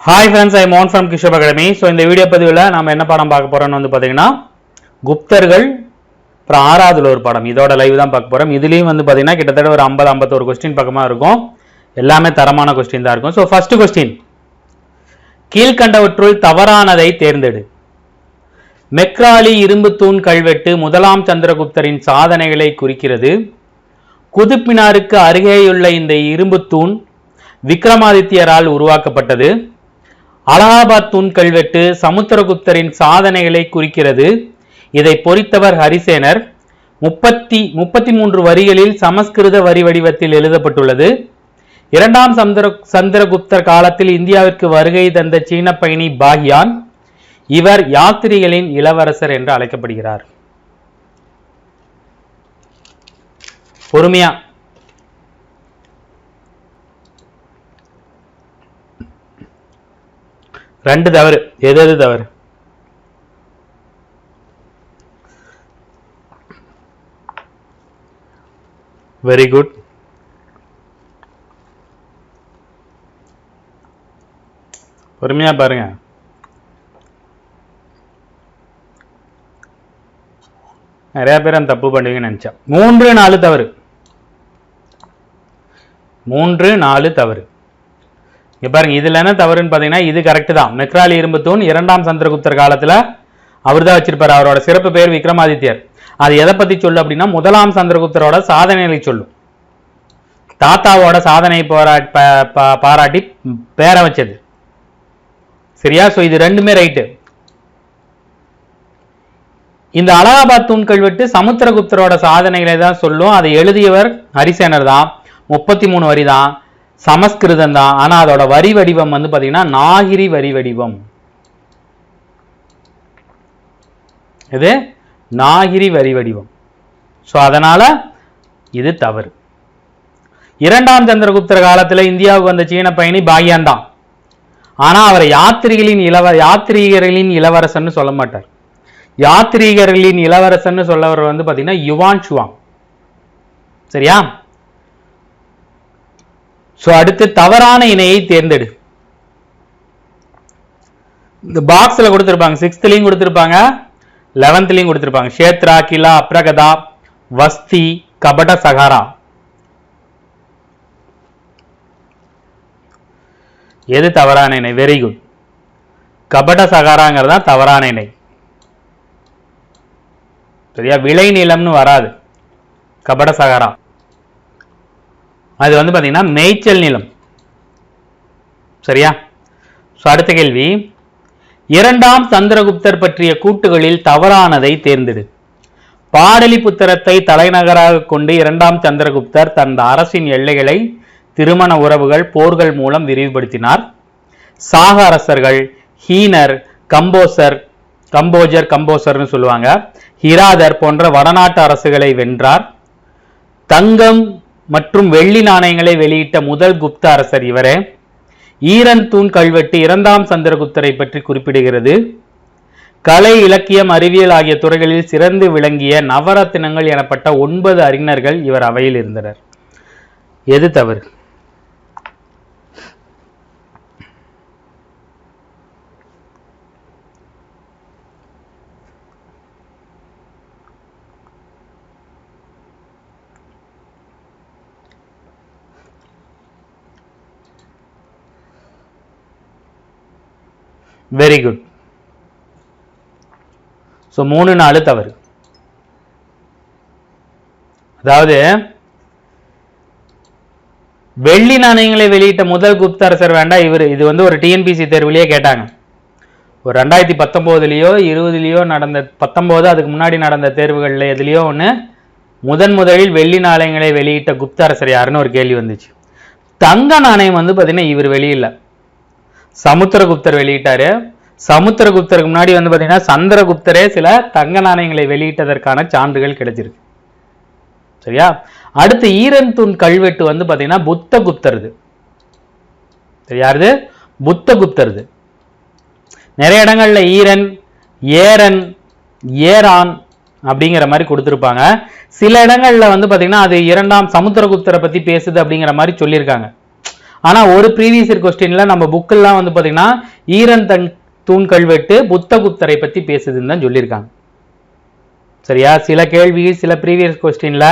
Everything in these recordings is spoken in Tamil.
Hi friends, I am Mohan from Kishore Academy. So இந்த வீடியோ பதிவுல நாம என்ன பாடம் பார்க்க போறோம்னு வந்து பாத்தீங்கன்னா குப்தர்கள் அப்புறம் ஆறாவதுல ஒரு பாடம் இதோட லைவ் தான் பார்க்க போறோம். இதுலயும் வந்து பாத்தீங்கன்னா கிட்டத்தட்ட ஒரு 50-51 क्वेश्चन பக்கமா இருக்கும். எல்லாமே தரமான क्वेश्चन தான் இருக்கும். So first question. கீழ்க்கண்டவற்றுள் தவறானதை தேர்ந்தெடு. மெக்ராலி இரும்பு தூண் கல்வெட்டு முதலாம் சந்திரகுப்தரின் சாதனைகளை குறிக்கிறது. குதுப்பினாருக்கு அருகேயுள்ள இந்த இரும்பு தூண் விக்ரமாதித்யரால் உருவாக்கப்பட்டது. அலகாபாத் தூண் கல்வெட்டு சமுத்திரகுப்தரின் சாதனைகளை குறிக்கிறது. இதை பொறித்தவர் ஹரிசேனர். 33 வரிகளில் சமஸ்கிருத வரி வடிவத்தில் எழுதப்பட்டுள்ளது. இரண்டாம் சந்திரகுப்தர் காலத்தில் இந்தியாவிற்கு வருகை தந்த சீன பயணி பாஹ்யான். இவர் யாத்திரிகளின் இளவரசர் என்று அழைக்கப்படுகிறார். பொறுமையா ரெண்டு தவறு. எது தவறு? Very good. பொறுமையா பாருங்க. நிறைய பேர் அந்த தப்பு பண்ணுவீங்கன்னு நினைச்சேன். 3-4 தவறு. 3-4 தவறு. பாருங்க, இதுல என்ன தவறுன்னு பாத்தீங்கன்னா இது கரெக்ட் தான். மெக்ராலி இரும்பு தூண் இரண்டாம் சந்திரகுப்தர் காலத்துல அவர் தான் வச்சிருப்பாரு. அவரோட சிறப்பு பேர் விக்ரமாதித்யர். அது எதை பத்தி சொல்லு அப்படின்னா முதலாம் சந்திரகுப்தரோட சாதனைகளை சொல்லும். தாத்தாவோட சாதனை பாராட்டி பேர வச்சது. சரியா? சோ இது ரெண்டுமே ரைட்டு. இந்த அலகாபாத் தூண் கல்வெட்டு சமுத்திரகுப்தரோட சாதனைகளை தான் சொல்லும். அதை எழுதியவர் ஹரிசேனர் தான். 33 வரி தான், சமஸ்கிருதம் தான். ஆனா அதோட வரி வடிவம் வந்து பாத்தீங்கன்னா நாகிரி வரி வடிவம். இது நாகிரி வரி வடிவம். சோ அதனால இது தவறு. இரண்டாம் சந்திரகுப்தர் காலத்துல இந்தியாவுக்கு வந்த சீன பயணி பாஹ்யான் தான். ஆனா அவரை யாத்ரீகர்களின் இளவரசன் சொல்ல மாட்டார். யாத்ரீகர்களின் இளவரசன் சொல்லவர் வந்து பாத்தீங்கன்னா யுவான் சுவாங். சரியா? சோ அடுத்து தவறான இணையை தேர்ந்தெடு. இந்த பாக்ஸ்ல கொடுத்திருப்பாங்க. 6th கொடுத்திருப்பாங்க, 11th கொடுத்திருப்பாங்க. ஷேத்ரா, கிலா, அப்ரகதா, வஸ்தி, கபட சகாரா. எது தவறான இணை? Very good. கபட சகாராங்கிறதா தவறான இணை. சரியா? விளை நிலம்னு வராது கபட சகாரா. அது வந்து பாத்தீங்கன்னா மேய்ச்சல் நிலம். சரியா? அடுத்த கேள்வி. இரண்டாம் சந்திரகுப்தர் பற்றிய கூட்டுகளில் தவறானதை தேர்ந்தெடு. பாடலிபுத்திரத்தை தலைநகராக கொண்டு இரண்டாம் சந்திரகுப்தர் தன் அரசின் எல்லைகளை திருமண உறவுகள், போர்கள் மூலம் விரிவுபடுத்தினார். சாக அரசர்கள், ஹீனர், கம்போஜர்னு சொல்லுவாங்க, ஹிராதர் போன்ற வடநாட்டு அரசுகளை வென்றார். தங்கம் மற்றும் வெள்ளி நாணயங்களை வெளியிட்ட முதல் குப்த அரசர் இவரே. ஈரன் தூண் கல்வெட்டு இரண்டாம் சந்திரகுப்தரை பற்றி குறிப்பிடுகிறது. கலை, இலக்கியம், அறிவியல் ஆகிய துறைகளில் சிறந்து விளங்கிய நவரத்தினங்கள் எனப்பட்ட 9 அறிஞர்கள் இவர் அவையில் இருந்தனர். எது தவறு? Very good. சோ 3-4 தவறு. அதாவது வெள்ளி நாணயங்களை வெளியிட்ட முதல் குப்த அரசர் வேண்டாம். இது வந்து ஒரு டிஎன்பிசி தேர்விலேயே கேட்டாங்க. ஒரு 2019லயோ 20லயோ நடந்த 19 அதுக்கு முன்னாடி நடந்த தேர்வுகள்ல எதுலயோ ஒண்ணு முதலில் வெள்ளி நாணயங்களை வெளியிட்ட குப்த அரசர் யாருன்னு ஒரு கேள்வி வந்துச்சு. தங்க நாணயம் வந்து பாத்தீங்கன்னா இவர் வெளியில சமுத்திரகுப்தர் வெளியிட்டாரு. சமுத்திரகுப்தருக்கு முன்னாடி வந்து பாத்தீங்கன்னா சந்திரகுப்தரே சில தங்க நாணயங்களை வெளியிட்டதற்கான சான்றுகள் கிடைச்சிருக்கு. சரியா? அடுத்து ஈரன் தூண் கல்வெட்டு வந்து பாத்தீங்கன்னா புத்தகுப்தருது. யாருது? புத்தகுப்தருது. நிறைய இடங்கள்ல ஈரன், ஏரன், ஏரான் அப்படிங்கிற மாதிரி கொடுத்திருப்பாங்க. சில இடங்கள்ல வந்து பாத்தீங்கன்னா அது இரண்டாம் சமுத்திரகுப்தரை பத்தி பேசுது அப்படிங்கிற மாதிரி சொல்லியிருக்காங்க. ஆனா ஒரு ப்ரீவியஸ் இயர் கொஸ்டின்ல நம்ம புக்கெல்லாம் வந்து பாத்தீங்கன்னா ஈரன் தூண் கல்வெட்டு புத்தகுப்தரை பத்தி பேசுதுன்னு தான் சொல்லியிருக்காங்க. சரியா? சில கேள்வி சில ப்ரீவியஸ் கொஸ்டின்ல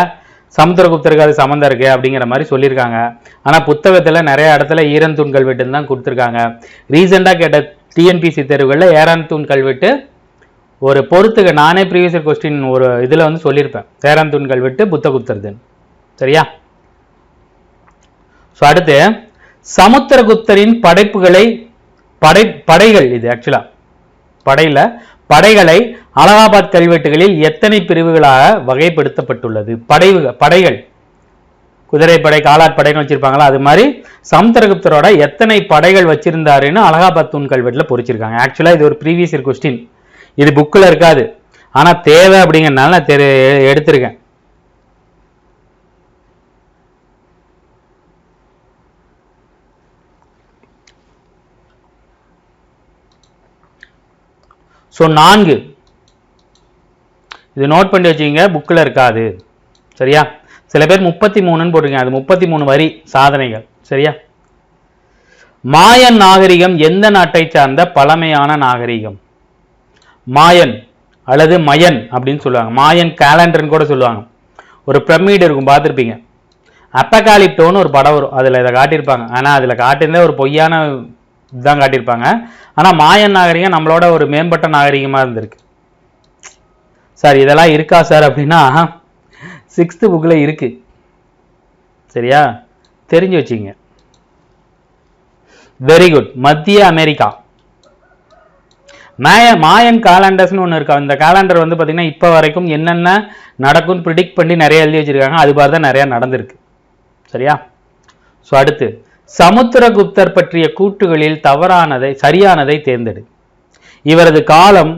சமுத்திரகுப்தருக்கு அது சம்மந்தம் இருக்கு அப்படிங்கிற மாதிரி சொல்லியிருக்காங்க. ஆனா புத்தகத்துல நிறைய இடத்துல ஈரன் தூண் கல்வெட்டுன்னு தான் கொடுத்துருக்காங்க. ரீசெண்டா கேட்ட டிஎன்பிசி தேர்வுகள்ல ஏரான் தூண் கல்வெட்டு ஒரு பொறுத்துக்க நானே ப்ரீவியஸ் இயர் கொஸ்டின் ஒரு இதுல வந்து சொல்லியிருப்பேன், ஏரான் தூண் கல்வெட்டு புத்தகுப்தர்தன். சரியா? ஸோ அடுத்து சமுத்திரகுப்தரின் படைப்புகளை படைகள் இது ஆக்சுவலா படைகளை அலகாபாத் கல்வெட்டுகளில் எத்தனை பிரிவுகளாக வகைப்படுத்தப்பட்டுள்ளது? படைகள் குதிரைப்படை காலாட்படைகள் வச்சிருப்பாங்களா, அது மாதிரி சமுத்திரகுப்தரோட எத்தனை படைகள் வச்சிருந்தாருன்னு அலகாபாத் தூண் கல்வெட்டுல பொறிச்சிருக்காங்க. ஆக்சுவலா இது ஒரு ப்ரீவியஸ் இயர் கொஸ்டின், இது புக்கில் இருக்காது, ஆனா தேவை அப்படிங்கிறதுனால நான் எடுத்திருக்கேன். ஸோ 4 இது நோட் பண்ணி வச்சுக்கிங்க, புக்கில் இருக்காது. சரியா? சில பேர் 33ன்னு போட்டிருக்கீங்க, அது 33 வரி சாதனைகள். சரியா? மாயன் நாகரிகம் எந்த நாட்டை சார்ந்த பழமையான நாகரிகம்? மாயன் அல்லது மயன் அப்படின்னு சொல்லுவாங்க, மாயன் கேலண்டர்னு கூட சொல்லுவாங்க. ஒரு பிரமிடு இருக்கும், பார்த்துருப்பீங்க. அப்பகாலிப்டோன்னு ஒரு படம் வரும், அதில் இதை காட்டியிருப்பாங்க. ஆனால் அதில் காட்டியிருந்தே ஒரு பொய்யான இதுதான் காட்டியிருப்பாங்க. ஆனால் மாயன் நாகரிகம் நம்மளோட ஒரு மேம்பட்ட நாகரிகமாக இருந்திருக்கு. சார் இதெல்லாம் இருக்கா சார் அப்படின்னா 6th புக்கில் இருக்கு. சரியா? தெரிஞ்சு வச்சுங்க. Very good. மத்திய அமெரிக்கா மாயன் காலண்டர்ஸ்னு ஒன்று இருக்கு. அந்த காலண்டர் வந்து பார்த்தீங்கன்னா இப்போ வரைக்கும் என்னென்ன நடக்கும்னு ப்ரிடிக்ட் பண்ணி நிறைய எழுதி வச்சிருக்காங்க. அது மாதிரி தான் நிறைய நடந்திருக்கு. சரியா? ஸோ அடுத்து சமுத்திரகுப்தர் பற்றிய கூற்றுகளில் சரியானதை தேர்ந்தெடு. இவரது காலம்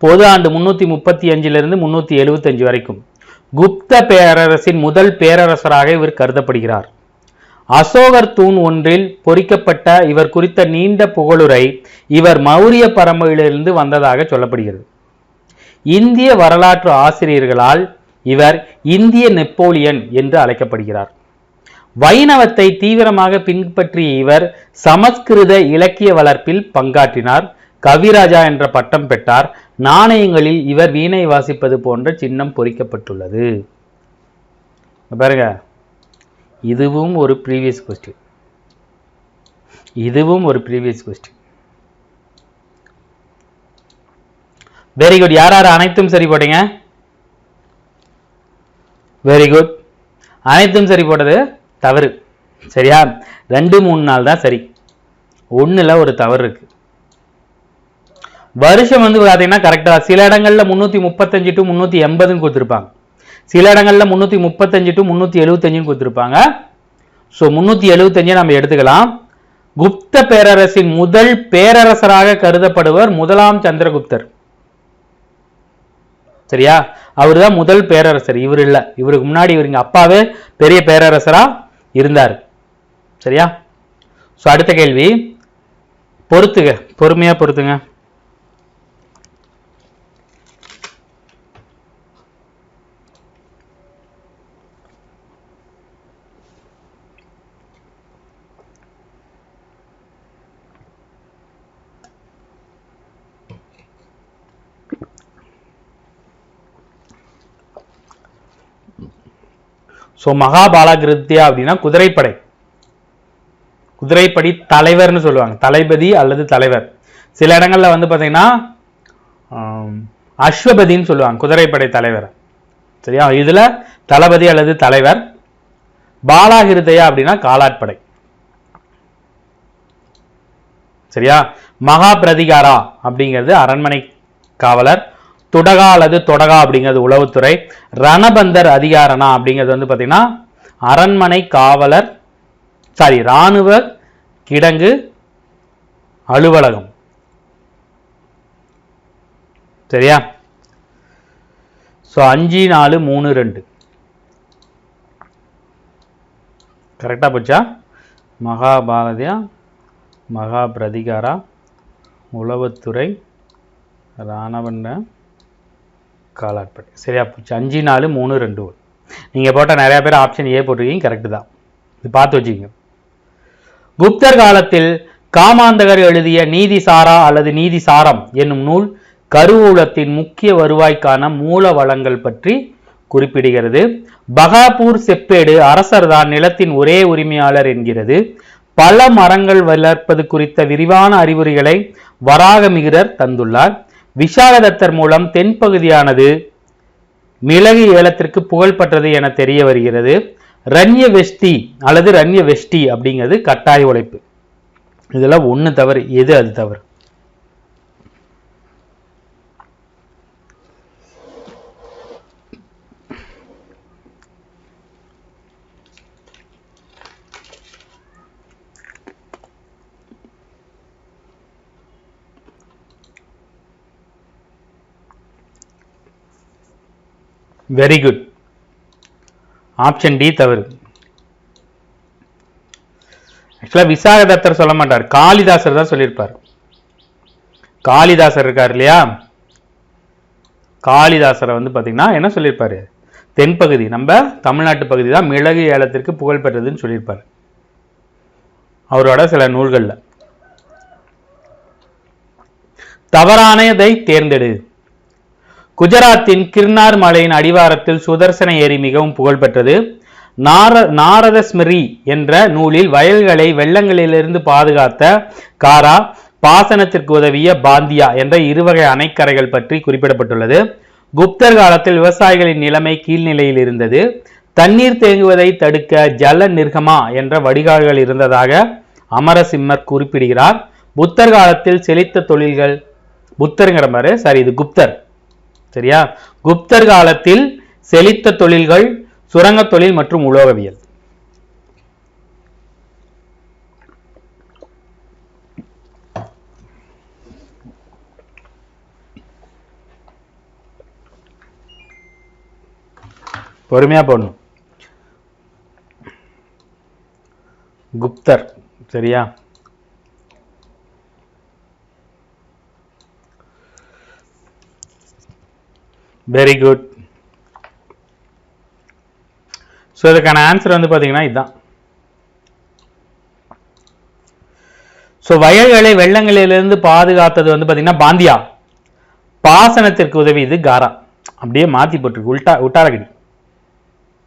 பொது ஆண்டு 335 375 வரைக்கும். குப்த பேரரசின் முதல் பேரரசராக இவர் கருதப்படுகிறார். அசோகர் தூண் ஒன்றில் பொறிக்கப்பட்ட இவர் குறித்த நீண்ட புகழுரை இவர் மௌரிய பரம்பரையிலிருந்து வந்ததாக சொல்லப்படுகிறது. இந்திய வரலாற்று ஆசிரியர்களால் இவர் இந்திய நெப்போலியன் என்று அழைக்கப்படுகிறார். வைணவத்தை தீவிரமாக பின்பற்றிய இவர் சமஸ்கிருத இலக்கிய வளர்ப்பில் பங்காற்றினார். கவிராஜா என்ற பட்டம் பெற்றார். நாணயங்களில் இவர் வீணை வாசிப்பது போன்ற சின்னம் பொறிக்கப்பட்டுள்ளது. பாருங்க, இதுவும் ஒரு ப்ரீவியஸ் கொஸ்டின். Very good. யார் அனைத்தும் சரி போட்டீங்க? Very good. அனைத்தும் சரி போட்டது தவறு. சரியா? 2-3 நாள் தான் சரி, 1ல ஒரு தவறு இருக்கு. வருஷம் வந்து பார்த்தீங்கன்னா கரெக்டா சில இடங்கள்ல 335 to 380 கொடுத்துருப்பாங்க, சில இடங்கள்ல 335 to 375 கொடுத்துருப்பாங்க. ஸோ 375 நம்ம எடுத்துக்கலாம். குப்த பேரரசின் முதல் பேரரசராக கருதப்படுவர் முதலாம் சந்திரகுப்தர். சரியா? அவர் தான் முதல் பேரரசர், இவர் இல்லை. இவருக்கு முன்னாடி இவருங்க அப்பாவே பெரிய பேரரசரா இருந்தார். சரியா? ஸோ அடுத்த கேள்வி, பொறுமையா பொறுத்துங்க. ஸோ மகாபாலகிருத்தியா அப்படின்னா குதிரைப்படை தலைவர்னு சொல்லுவாங்க, தளபதி அல்லது தலைவர். சில இடங்கள்ல வந்து பார்த்தீங்கன்னா அஸ்வபதின்னு சொல்லுவாங்க, குதிரைப்படை தலைவர். சரியா? இதுல தளபதி அல்லது தலைவர். பாலாகிருதயா அப்படின்னா காலாட்படை. சரியா? மகா பிரதிகாரா அப்படிங்கிறது அரண்மனை காவலர். துடகா அல்லது தொடகா அப்படிங்கிறது உளவுத்துறை. ரணபந்தர் அதிகாரனா அப்படிங்கிறது வந்து பார்த்தீங்கன்னா அரண்மனை காவலர், இராணுவ கிடங்கு அலுவலகம். சரியா? ஸோ 5 4 3 2 கரெக்டா போச்சா? மகாபாரதியா, மகா பிரதிகாரா, உளவுத்துறை, ராணவண்ண, காலாட்படை. சரியா போச்சு. 5 4 3 2 1. நீங்கள் போட்ட நிறைய பேர் ஆப்ஷன் ஏ போட்டிருக்கீங்க, கரெக்டு தான். இது பார்த்து வச்சுக்கோங்க. குப்தர் காலத்தில் காமாந்தகர் எழுதிய நீதிசாரா அல்லது நீதிசாரம் என்னும் நூல் கருவூலத்தின் முக்கிய வருவாய்க்கான மூல வளங்கள் பற்றி குறிப்பிடுகிறது. பகாபூர் செப்பேடு அரசர்தான் நிலத்தின் ஒரே உரிமையாளர் என்கிறது. பல மரங்கள் வளர்ப்பது குறித்த விரிவான அறிவுரைகளை வராகமிகிரர் தந்துள்ளார். விஷாகதத்தர் மூலம் தென்பகுதியானது மிளகு ஏலத்திற்கு புகழ்பெற்றது என தெரிய வருகிறது. ரன்ய வெஷ்டி அல்லது ரன்ய வெஷ்டி அப்படிங்கிறது கட்டாய உழைப்பு. இதெல்லாம் ஒண்ணு தவறு. எது அது தவறு? Very good. ஆப்ஷன் டி தவறு. ஆக்சுவலா விசாகதத்தர் சொல்ல மாட்டார், காளிதாசர் தான் சொல்லியிருப்பார். காளிதாசர் இருக்கார் இல்லையா, காளிதாசரை வந்து பாத்தீங்கன்னா என்ன சொல்லியிருப்பாரு, தென்பகுதி நம்ம தமிழ்நாட்டு பகுதி தான் மிளகு ஏலத்திற்கு புகழ் பெற்றதுன்னு சொல்லியிருப்பார் அவரோட சில நூல்கள்ல. தவறானதை தேர்ந்தெடு. குஜராத்தின் கிர்னார் மலையின் அடிவாரத்தில் சுதர்சன ஏரி மிகவும் புகழ்பெற்றது. நாரத ஸ்மிருதி என்ற நூலில் வயல்களை வெள்ளங்களிலிருந்து பாதுகாத்த காரா, பாசனத்திற்கு உதவிய பாந்தியா என்ற இருவகை அணைக்கரைகள் பற்றி குறிப்பிடப்பட்டுள்ளது. குப்தர் காலத்தில் விவசாயிகளின் நிலைமை கீழ்நிலையில் இருந்தது. தண்ணீர் தேங்குவதை தடுக்க ஜல நிர்கமா என்ற வடிகால்கள் இருந்ததாக அமரசிம்மர் குறிப்பிடுகிறார். புத்தர் காலத்தில் செழித்த தொழில்கள், புத்தருங்கிற மாதிரி சாரி இது குப்தர் சரியா, குப்தர் காலத்தில் செழித்த தொழில்கள் சுரங்க தொழில் மற்றும் உலோகவியல். பொறுமையா போடணும். குப்தர் சரியா. Very good. ஸோ இதுக்கான ஆன்சர் வந்து பார்த்தீங்கன்னா இதுதான். ஸோ வயல்களை வெள்ளங்களிலிருந்து பாதுகாத்தது வந்து பார்த்தீங்கன்னா பாந்தியா, பாசனத்திற்கு உதவி இது காரா. அப்படியே மாற்றி போட்டிருக்கு, உட்டாரகடி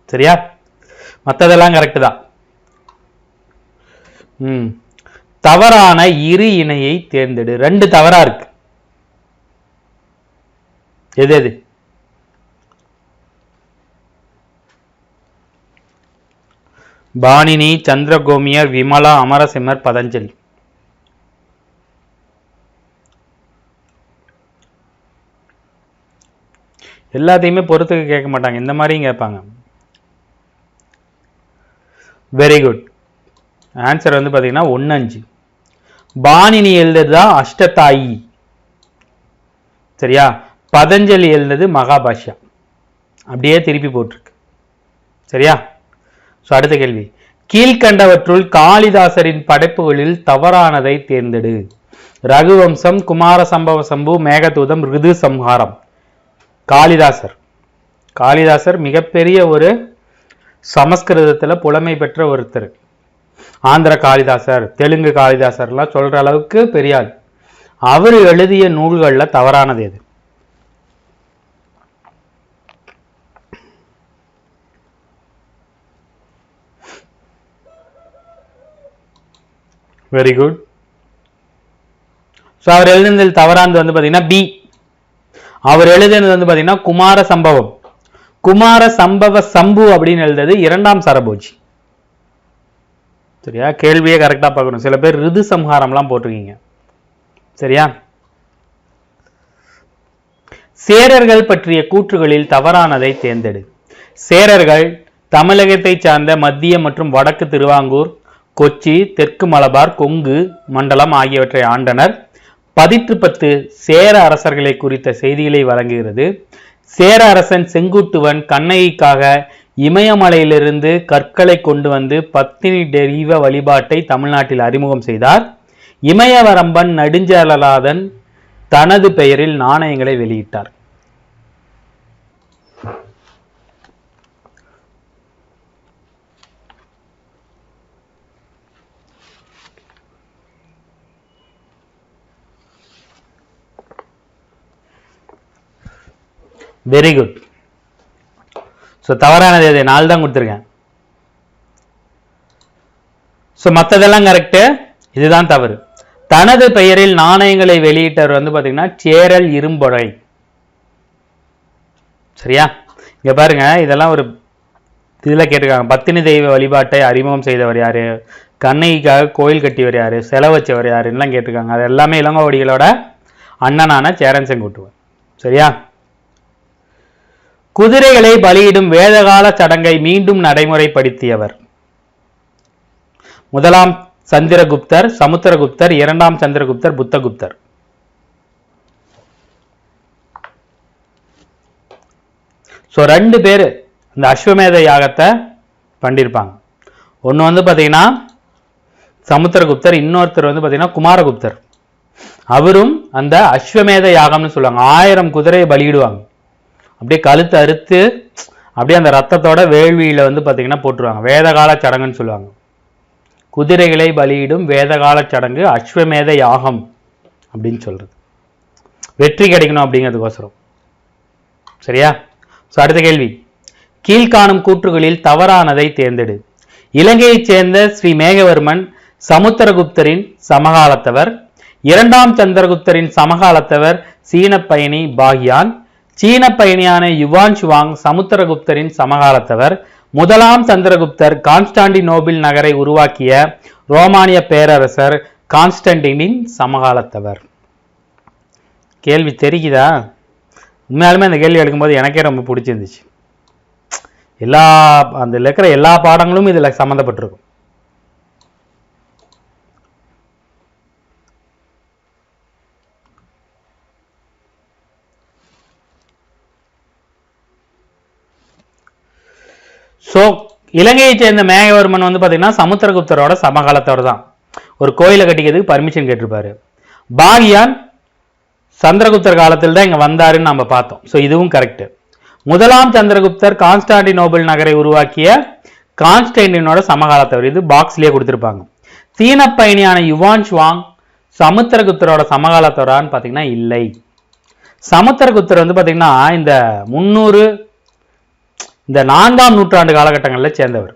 சரியா. மற்றதெல்லாம் கரெக்டு தான். தவறான இரு இணையை தேர்ந்தெடு. ரெண்டு தவறா இருக்கு. எது எது? பாணினி, சந்திரகோமியர், விமலா, அமரசிம்மர், பதஞ்சலி. எல்லாத்தையுமே பொறுத்துக்கு கேட்க மாட்டாங்க, இந்த மாதிரியும் கேட்பாங்க. Very good. ஆன்சர் வந்து பார்த்தீங்கன்னா 1-5. பாணினி எழுதுறதா அஷ்டதாயி சரியா, பதஞ்சலி எழுதுறது மகாபாஷ்யா. அப்படியே திருப்பி போட்டிருக்கு சரியா. ஸோ அடுத்த கேள்வி, கீழ்கண்டவற்றுள் காளிதாசரின் படைப்புகளில் தவறானதை தேர்ந்தெடு. ரகுவம்சம், குமார சம்பவ சம்பு, மேகதூதம், ரிது சம்ஹாரம். காளிதாசர் மிகப்பெரிய ஒரு சமஸ்கிருதத்தில் புலமை பெற்ற ஒருத்தர். ஆந்திர காளிதாசர், தெலுங்கு காளிதாசர்லாம் சொல்ற அளவுக்கு பெரியாள். அவர் எழுதிய நூல்களில் தவறானது எது? Very good. ஸோ அவர் எழுதினதில் தவறானது வந்து பார்த்தீங்கன்னா பி. அவர் எழுதினது வந்து பார்த்தீங்கன்னா குமார சம்பவம். குமார சம்பவ சம்பு அப்படின்னு எழுதுறது 2ஆம் சரபோஜி சரியா. கேள்வியே கரெக்டா பார்க்கணும். சில பேர் ரிது சம்ஹாரம்லாம் போட்டிருக்கீங்க சரியா. சேரர்கள் பற்றிய கூற்றுகளில் தவறானதை தேர்ந்தெடு. சேரர்கள் தமிழகத்தை சார்ந்த மத்திய மற்றும் வடக்கு திருவாங்கூர், கொச்சி, தெற்கு மலபார், கொங்கு மண்டலம் ஆகியவற்றை ஆண்டனர். 10 சேர அரசர்களை குறித்த செய்திகளை வழங்குகிறது. சேர அரசன் செங்குட்டுவன் கண்ணகிக்காக இமயமலையிலிருந்து கற்களை கொண்டு வந்து பத்தினி தெய்வ வழிபாட்டை தமிழ்நாட்டில் அறிமுகம் செய்தார். இமயவரம்பன் நெடுஞ்செழியலாதன் தனது பெயரில் நாணயங்களை வெளியிட்டார். Very good. ஸோ தவறானது எது? 4 தான் கொடுத்துருக்கேன். ஸோ மற்றதெல்லாம் கரெக்டு, இதுதான் தவறு. தனது பெயரில் நாணயங்களை வெளியிட்டவர் வந்து பார்த்தீங்கன்னா சேரல் இரும்பொறை. சரியா? இங்க பாருங்க, இதெல்லாம் ஒரு இதில் கேட்டிருக்காங்க. பத்தினி தெய்வ வழிபாட்டை அறிமுகம் செய்தவர் யாரு, கண்ணகிக்காக கோயில் கட்டியவர் யாரு, செலவு வச்சவர் யாருன்னெலாம் கேட்டிருக்காங்க. அது எல்லாமே இளங்கோவடிகளோட அண்ணனான சேரன் செங்குட்டுவன். சரியா? குதிரைகளை பலியிடும் வேதகால சடங்கை மீண்டும் நடைமுறைப்படுத்தியவர். முதலாம் சந்திரகுப்தர், சமுத்திரகுப்தர், 2ஆம் சந்திரகுப்தர், புத்தகுப்தர். ஸோ 2 பேர் இந்த அஸ்வமேத யாகத்தை பண்ணியிருப்பாங்க. ஒன்று வந்து பார்த்தீங்கன்னா சமுத்திரகுப்தர், இன்னொருத்தர் வந்து பார்த்தீங்கன்னா குமாரகுப்தர். அவரும் அந்த அஸ்வமேத யாகம்னு சொல்லுவாங்க. 1000 குதிரையை பலியிடுவாங்க. அப்படியே கழுத்து அறுத்து அப்படியே அந்த ரத்தத்தோட வேள்வியில வந்து பார்த்தீங்கன்னா போட்டுருவாங்க. வேதகால சடங்குன்னு சொல்லுவாங்க. குதிரைகளை பலியிடும் வேதகால சடங்கு அஸ்வமேத யாகம் அப்படின்னு சொல்றது. வெற்றி கிடைக்கணும் அப்படிங்கிறதுக்கோசரம். சரியா? ஸோ அடுத்த கேள்வி. கீழ்காணும் கூற்றுகளில் தவறானதை தேர்ந்தெடு. இலங்கையைச் சேர்ந்த ஸ்ரீ மேகவர்மன் சமுத்திரகுப்தரின் சமகாலத்தவர். 2ஆம் சந்திரகுப்தரின் சமகாலத்தவர் சீன பயணி பாகியான். சீன பயணியான யுவான் சுவாங் சமுத்திரகுப்தரின் சமகாலத்தவர். 1ஆம் சந்திரகுப்தர் கான்ஸ்டாண்டினோபிள் நகரை உருவாக்கிய ரோமானிய பேரரசர் கான்ஸ்டன்டினின் சமகாலத்தவர். கேள்வி தெரியுதா? உண்மையாலுமே அந்த கேள்வி எடுக்கும்போது எனக்கே ரொம்ப பிடிச்சிருந்துச்சு. அதில் இருக்கிற எல்லா பாடங்களும் இதில் சம்மந்தப்பட்டிருக்கும். ஸோ இலங்கையை சேர்ந்த மேகவர்மன் வந்து பார்த்தீங்கன்னா சமுத்திரகுப்தரோட சமகாலத்தவர் தான். ஒரு கோயிலை கட்டிக்கிறதுக்கு பர்மிஷன் கேட்டிருப்பாரு. பாகியான் சந்திரகுப்தர் காலத்தில் தான் இங்கே வந்தாருன்னு நம்ம பார்த்தோம். ஸோ இதுவும் கரெக்டு. 1ஆம் சந்திரகுப்தர் கான்ஸ்டாண்டினோபிள் நகரை உருவாக்கிய கான்ஸ்டன்டினோட சமகாலத்தவர். இது பாக்ஸ்லேயே கொடுத்துருப்பாங்க. சீன பயணியான யுவான் சுவாங் சமுத்திரகுப்தரோட சமகாலத்தவரான்னு பார்த்தீங்கன்னா இல்லை. சமுத்திரகுப்தர் வந்து பார்த்தீங்கன்னா இந்த 4ஆம் நூற்றாண்டு காலகட்டங்களில் சேர்ந்தவர்.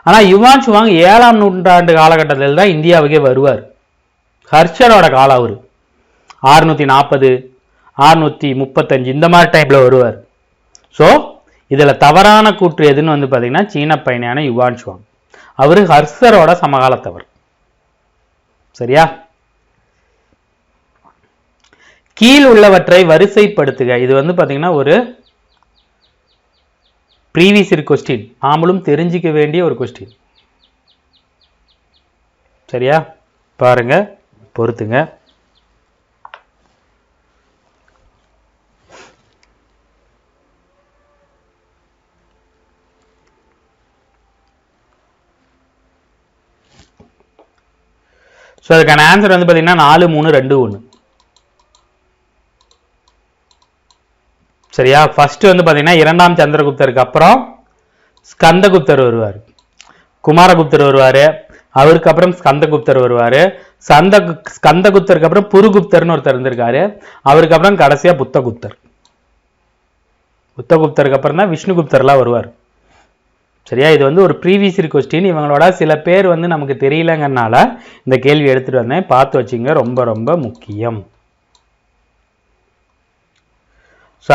ஆனால் யுவான் சுவாங் 7ஆம் நூற்றாண்டு காலகட்டத்தில் தான் இந்தியாவுக்கே வருவார். ஹர்ஷரோட காலம் அவர் 640 635 இந்த மாதிரி டைம்ல வருவார். ஸோ இதில் தவறான கூற்று எதுன்னு வந்து பார்த்தீங்கன்னா சீன பயணியான யுவான் சுவாங். அவர் ஹர்ஷரோட சமகாலத்தவர். சரியா? கீழ் உள்ளவற்றை வரிசைப்படுத்துக. இது வந்து பார்த்தீங்கன்னா ஒரு ப்ரீவியஸ் இயர் கொஸ்டின், நாமளும் தெரிஞ்சிக்க வேண்டிய ஒரு கொஸ்டின். சரியா? பாருங்க, பொறுத்துங்க. ஸோ அதுக்கான ஆன்சர் வந்து பார்த்தீங்கன்னா 4 3 2 1. சரியா? ஃபர்ஸ்ட் வந்து பார்த்தீங்கன்னா 2ஆம் சந்திரகுப்தருக்கு அப்புறம் ஸ்கந்தகுப்தர் வருவார், குமாரகுப்தர் வருவார், அவருக்கு அப்புறம் ஸ்கந்தகுப்தர் வருவார், ஸ்கந்தகுப்தருக்கு அப்புறம் புருகுப்தர்னு ஒருத்தர் இருந்திருக்காரு, அவருக்கு அப்புறம் கடைசியாக புத்தகுப்தர். புத்தகுப்தருக்கு அப்புறம் தான் விஷ்ணுகுப்தர்லாம் வருவார். சரியா? இது வந்து ஒரு ப்ரீவியஸ் இயர் கொஸ்டின். இவங்களோட சில பேர் வந்து நமக்கு தெரியலங்கனால இந்த கேள்வி எடுத்துட்டு வந்தேன். பார்த்து வச்சுங்க, ரொம்ப ரொம்ப முக்கியம்.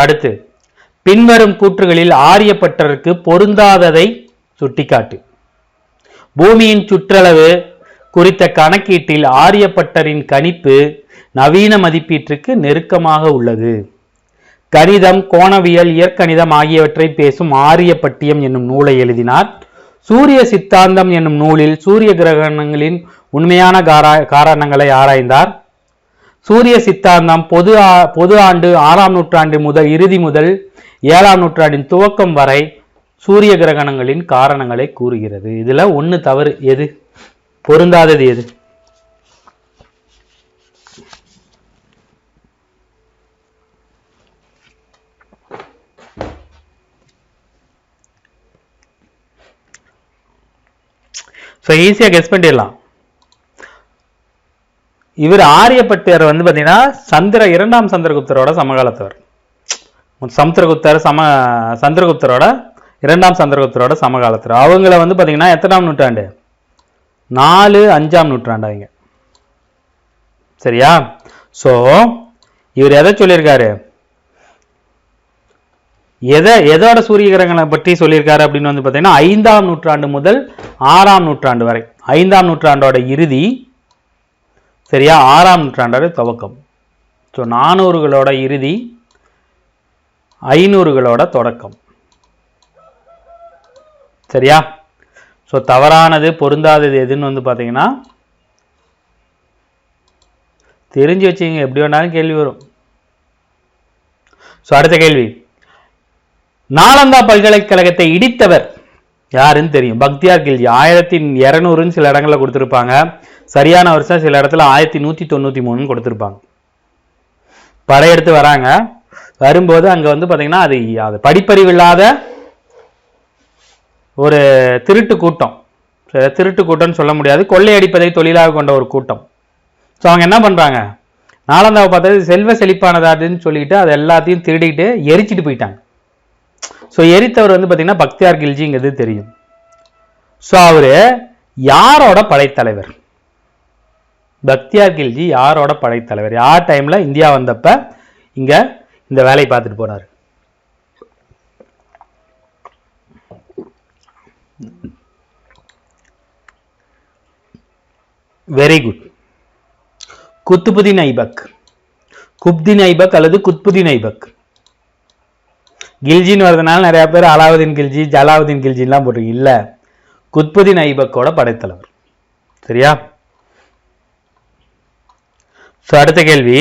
அடுத்து, பின்வரும் கூற்றுகளில் ஆரியப்பட்டருக்கு பொருந்தாததை சுட்டிக்காட்டு. பூமியின் சுற்றளவு குறித்த கணக்கீட்டில் ஆரியப்பட்டரின் கணிப்பு நவீன மதிப்பீட்டுக்கு நெருக்கமாக உள்ளது. கணிதம், கோணவியல், இயற்கணிதம் ஆகியவற்றை பேசும் ஆரியப்பட்டியம் என்னும் நூலை எழுதினார். சூரிய சித்தாந்தம் என்னும் நூலில் சூரிய கிரகணங்களின் உண்மையான காரணங்களை ஆராய்ந்தார். சூரிய சித்தாந்தம் பொது ஆண்டு 6ஆம் நூற்றாண்டு இறுதி முதல் 7ஆம் நூற்றாண்டின் துவக்கம் வரை சூரிய கிரகணங்களின் காரணங்களை கூறுகிறது. இதுல ஒண்ணு தவறு. எது பொருந்தாதது? எது? ஈஸியா கெஸ் பண்ணிடலாம். இவர் ஆரியப்பட்டர் வந்து பாத்தீங்கன்னா 2ஆம் சந்திரகுப்தரோட சமகாலத்தவர். சமுத்திரகுப்தர் சந்திரகுப்தரோட இரண்டாம் சந்திரகுப்தரோட சமகாலத்தில். அவங்கள வந்து பார்த்தீங்கன்னா எத்தனாம் நூற்றாண்டு? 4-5ஆம் நூற்றாண்டு அவங்க. சரியா? ஸோ இவர் எதை சொல்லியிருக்காரு, எதோட சூரிய கிரகங்களை பற்றி சொல்லியிருக்காரு அப்படின்னு வந்து பார்த்தீங்கன்னா 5ஆம் நூற்றாண்டு முதல் 6ஆம் நூற்றாண்டு வரை. 5ஆம் நூற்றாண்டோட இறுதி, சரியா, 6ஆம் நூற்றாண்டோட துவக்கம். ஸோ 400களோட இறுதி, 500களோட தொடக்கம். சரியா? ஸோ தவறானது பொருந்தாதது எதுன்னு வந்து பார்த்தீங்கன்னா தெரிஞ்சு வச்சுங்க, எப்படி வேணாலும் கேள்வி வரும். ஸோ அடுத்த கேள்வி, நாலந்தா பல்கலைக்கழகத்தை இடித்தவர் யாருன்னு தெரியும்? பக்தியார் கில்ஜி. 1200 சில இடங்களில் கொடுத்துருப்பாங்க. சரியான வருஷம் சில இடத்துல 1193 கொடுத்துருப்பாங்க. படையெடுத்து வராங்க. வரும்போது அங்கே வந்து பார்த்தீங்கன்னா அது படிப்பறிவு இல்லாத ஒரு திருட்டு கூட்டம். திருட்டு கூட்டம்னு சொல்ல முடியாது, கொள்ளையடிப்பதை தொழிலாக கொண்ட ஒரு கூட்டம். ஸோ அவங்க என்ன பண்ணுறாங்க, நாலந்தாவை பார்த்தது செல்வ செழிப்பானதாதுன்னு சொல்லிட்டு அதை எல்லாத்தையும் திருடிட்டு எரிச்சிட்டு போயிட்டாங்க. ஸோ எரித்தவர் வந்து பார்த்தீங்கன்னா பக்தியார் கில்ஜிங்கிறது தெரியும். ஸோ அவர் யாரோட படைத்தலைவர்? பக்தியார் கில்ஜி யாரோட படைத்தலைவர்? யார் டைமில் இந்தியா வந்தப்ப இங்கே இந்த வேலையை பார்த்துட்டு போனார்? Very good. குத்துபுதீன் ஐபக். குப்தீன் ஐபக் அல்லது குத்புதீன் ஐபக். கில்ஜின்னு வரதுனால நிறைய பேர் அலாவுதீன் கில்ஜி, ஜலாவுதீன் கில்ஜின்லாம் போட்டிருக்கீங்க. இல்லை, குத்புதீன் ஐபக்கோட படைத்தலைவர். சரியா? ஸோ அடுத்த கேள்வி,